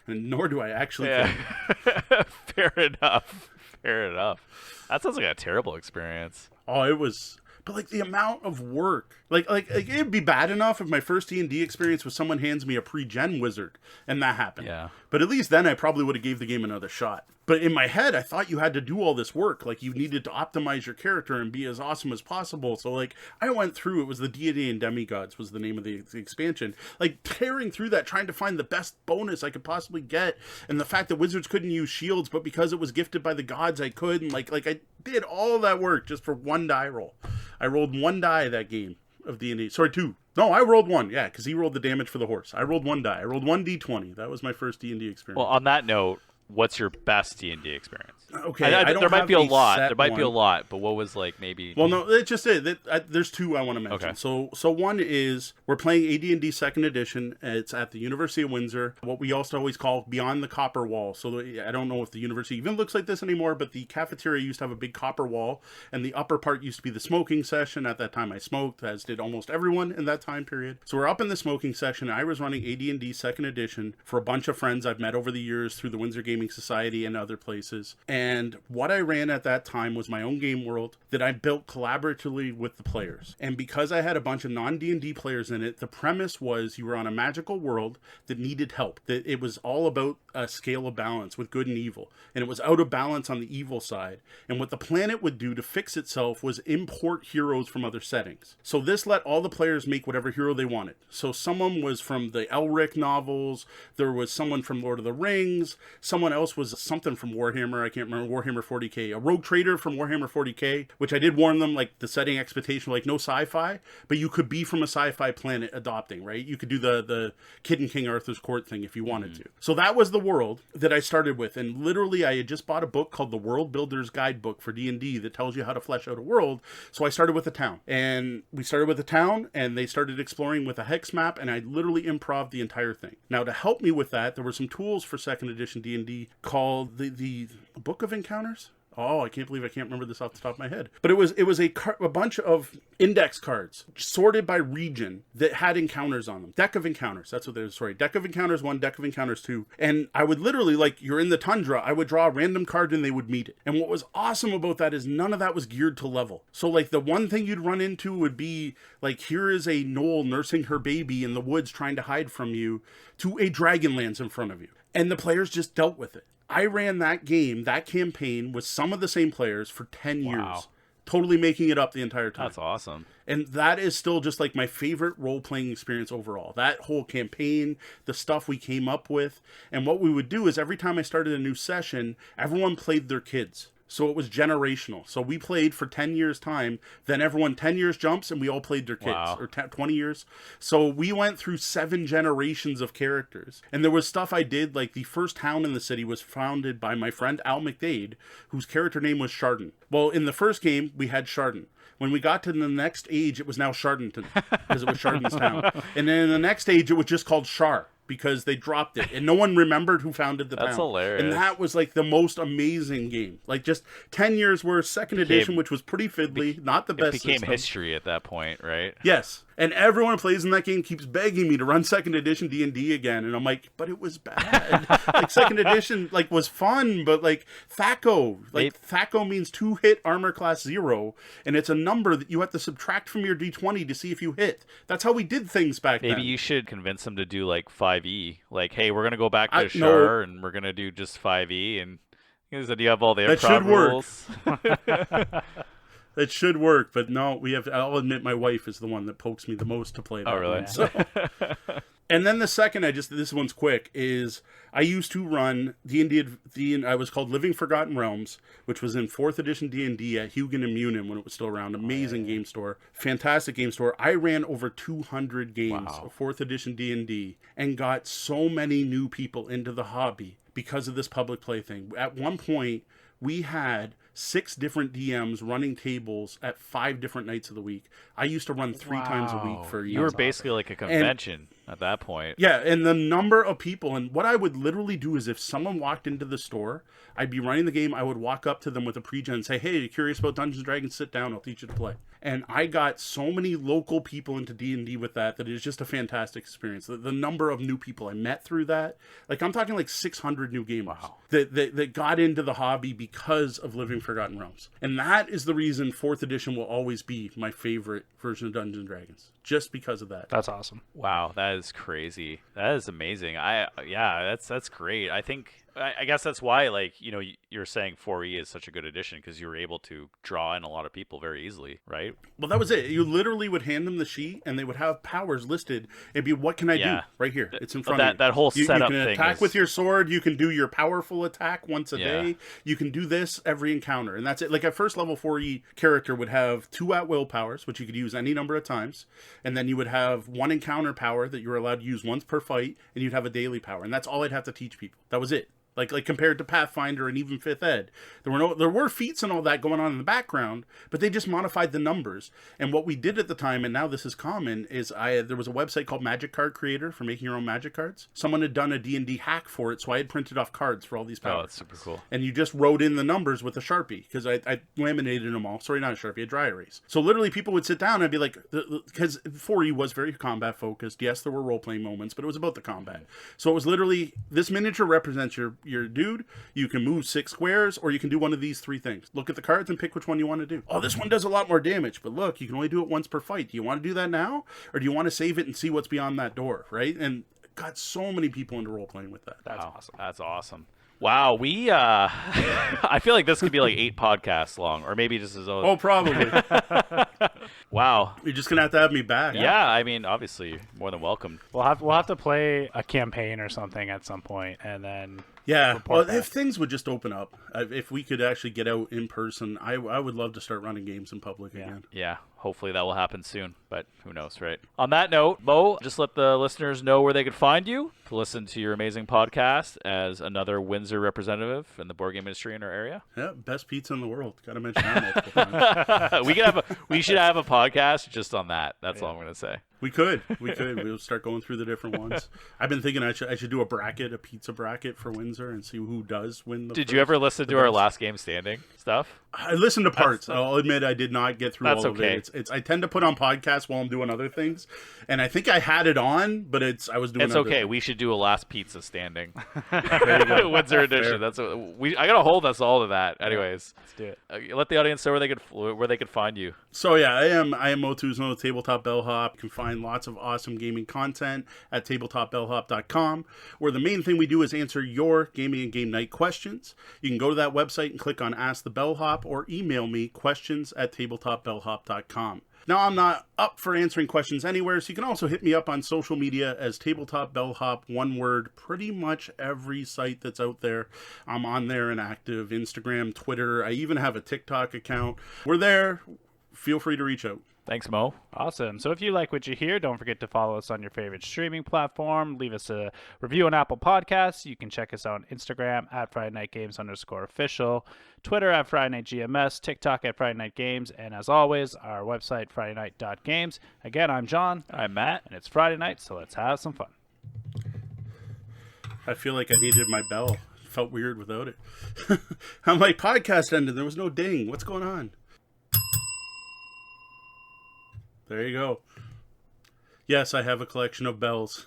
And nor do I actually care. Fair enough. That sounds like a terrible experience. Oh, it was... But like the amount of work, like it'd be bad enough if my first D&D experience was someone hands me a pre-gen wizard and that happened. Yeah. But at least then I probably would have gave the game another shot. But in my head, I thought you had to do all this work. Like you needed to optimize your character and be as awesome as possible. So like I went through, it was the Deity and Demigods was the name of the expansion. Like tearing through that, trying to find the best bonus I could possibly get. And the fact that wizards couldn't use shields, but because it was gifted by the gods, I could. And like I did all that work just for one die roll. I rolled 1 die that game of D&D. Sorry, 2. No, I rolled 1. Yeah, because he rolled the damage for the horse. I rolled 1 die. I rolled 1 D20. That was my first D&D experience. Well, on that note, what's your best D&D experience? Okay, I don't there might have be a a lot. set There might be a one. lot, but what was maybe? Well, no, it's just it. There's 2 I want to mention. Okay. So one is we're playing AD&D 2nd edition. It's at the University of Windsor, what we also always call Beyond the Copper Wall. So I don't know if the university even looks like this anymore, but the cafeteria used to have a big copper wall, and the upper part used to be the smoking session. At that time, I smoked, as did almost everyone in that time period. So we're up in the smoking section. I was running AD&D 2nd edition for a bunch of friends I've met over the years through the Windsor Gaming Society and other places. And what I ran at that time was my own game world that I built collaboratively with the players. And because I had a bunch of non-D&D players in it, the premise was you were on a magical world that needed help. That it was all about a scale of balance with good and evil. And it was out of balance on the evil side. And what the planet would do to fix itself was import heroes from other settings. So this let all the players make whatever hero they wanted. So someone was from the Elric novels. There was someone from Lord of the Rings. Someone else was something from Warhammer. I can't can't remember, Warhammer 40k, a rogue trader from Warhammer 40k, which I did warn them, like, the setting expectation, like, no sci-fi, but you could be from a sci-fi planet adopting, right? You could do the Kid in King Arthur's Court thing if you wanted to. So that was the world that I started with, and literally I had just bought a book called The World Builder's Guidebook for D&D that tells you how to flesh out a world. So I started with a town, and we started with a town, and they started exploring with a hex map, and I literally improv the entire thing. Now, to help me with that, there were some tools for 2nd edition D&D called the Book of Encounters. Oh, I can't believe I can't remember this off the top of my head. But it was a bunch of index cards sorted by region that had encounters on them. Deck of Encounters. That's what they were. Sorry. Deck of Encounters 1, Deck of Encounters 2. And I would literally, like, you're in the tundra, I would draw a random card and they would meet it. And what was awesome about that is none of that was geared to level. So, like, the one thing you'd run into would be, like, here is a gnoll nursing her baby in the woods trying to hide from you, to a dragon lands in front of you. And the players just dealt with it. I ran that game, that campaign, with some of the same players for 10 years. Totally making it up the entire time. That's awesome. And that is still just like my favorite role-playing experience overall. That whole campaign, the stuff we came up with. And what we would do is every time I started a new session, everyone played their kids. So it was generational. So we played for 10 years time. Then everyone 10 years jumps and we all played their kids. Wow. Or 20 years. So we went through 7 generations of characters. And there was stuff I did, like the first town in the city was founded by my friend Al McDade, whose character name was Chardon. Well, in the first game, we had Chardon. When we got to the next age, it was now Chardonton, because it was Chardon's town. And then in the next age, it was just called Char, because they dropped it. And no one remembered who founded the town. That's hilarious. And that was like the most amazing game. Like just 10 years worth, 2nd edition, which was pretty fiddly, not the best It became system. history at that point, right? Yes. And everyone who plays in that game keeps begging me to run 2nd edition D&D again. And I'm like, but it was bad. Like 2nd edition like was fun, but like THAC0. Like THAC0 means 2-hit armor class 0. And it's a number that you have to subtract from your D20 to see if you hit. That's how we did things back then. Maybe you should convince them to do like 5e. Like, hey, we're going to go back to Shar and we're going to do just 5e. And you said you have all the improv rules. It should work, but no, I'll admit my wife is the one that pokes me the most to play that. Oh, really? One, so. And then the second, this one's quick, is I used to run D&D, I was called Living Forgotten Realms, which was in 4th edition D&D at Hugon and Munin when it was still around. Amazing game store. Fantastic game store. I ran over 200 games of 4th edition D&D and got so many new people into the hobby because of this public play thing. At one point, we had 6 different DMs running tables at 5 different nights of the week. I used to run 3 times a week for years. You were basically like a convention at that point. Yeah, and the number of people, and what I would literally do is if someone walked into the store, I'd be running the game, I would walk up to them with a pre-gen and say, hey, you curious about Dungeons & Dragons? Sit down, I'll teach you to play. And I got so many local people into D&D with that it is just a fantastic experience. The number of new people I met through that, like I'm talking like 600 new gamers that got into the hobby because of Living Forgotten Realms. And that is the reason 4th edition will always be my favorite version of Dungeons & Dragons, just because of that. That's awesome. Wow, that is crazy. That is amazing. That's great. I guess that's why, like, you know, you're saying 4E is such a good addition because you were able to draw in a lot of people very easily, right? Well, that was it. You literally would hand them the sheet, and they would have powers listed. It'd be, what can I do? Right here. It's in front of you. That whole setup thing. You can attack with your sword. You can do your powerful attack once a day. You can do this every encounter, and that's it. Like, at first level 4E character would have 2 at-will powers, which you could use any number of times, and then you would have 1 encounter power that you were allowed to use once per fight, and you'd have a daily power, and that's all I'd have to teach people. That was it. Like compared to Pathfinder and even 5th Ed, there were feats and all that going on in the background, but they just modified the numbers. And what we did at the time, and now this is common, is there was a website called Magic Card Creator for making your own magic cards. Someone had done a D&D hack for it, so I had printed off cards for all these powers. Oh, that's super cool. And you just wrote in the numbers with a Sharpie, because I laminated them all. Sorry, not a Sharpie, a dry erase. So literally people would sit down and I'd be like, because 4E was very combat focused. Yes, there were role-playing moments, but it was about the combat. So it was literally, this miniature represents your dude. You can move 6 squares, or you can do one of these 3 things. Look at the cards and pick which one you want to do. Oh, this one does a lot more damage, but look, you can only do it once per fight. Do you want to do that now, or do you want to save it and see what's beyond that door, right? And got so many people into role-playing with that. That's awesome. That's awesome. Wow, we I feel like this could be like 8 podcasts long, or maybe just as old. Oh, probably. Wow. You're just gonna have to have me back. Yeah, I mean, obviously, more than welcome. We'll have to play a campaign or something at some point, and then Yeah, report well, back. if things would just open up, if we could actually get out in person, I would love to start running games in public again. Yeah, hopefully that will happen soon, but who knows, right? On that note, Mo, just let the listeners know where they could find you to listen to your amazing podcast as another Windsor representative in the board game industry in our area. Yeah, best pizza in the world. Got to mention that multiple times. We should have a podcast just on that. That's all I'm going to say. We could. We'll start going through the different ones. I've been thinking I should do a pizza bracket for Windsor and see who does win. Did you ever listen to our last game standing stuff? I listened to parts. I'll admit I did not get through That's all of okay. it. I tend to put on podcasts while I'm doing other things, and I think I had it on, but I was doing. It's other okay. things. We should do a last pizza standing. There you go. Windsor edition. Fair. That's what I gotta hold us all to that. Anyways, Let's do it. let the audience know where they could find you. So yeah, I am Mo2's Tabletop Bellhop. You can find lots of awesome gaming content at tabletopbellhop.com, where the main thing we do is answer your gaming and game night questions. You can go to that website and click on Ask the Bellhop or email me questions@tabletopbellhop.com. Now, I'm not up for answering questions anywhere, so you can also hit me up on social media as Tabletop Bellhop, one word, pretty much every site that's out there. I'm on there and active, Instagram, Twitter. I even have a TikTok account. We're there. Feel free to reach out. Thanks, Mo. Awesome. So if you like what you hear, don't forget to follow us on your favorite streaming platform. Leave us a review on Apple Podcasts. You can check us out on Instagram at FridayKnight.Games_official, Twitter at FridayKnightGMS, TikTok at FridayKnight.Games, and as always, our website, FridayKnight.Games. Again, I'm John. I'm Matt. And it's Friday night, so let's have some fun. I feel like I needed my bell. Felt weird without it. I'm like, podcast ended. There was no ding. What's going on? There you go. Yes, I have a collection of bells.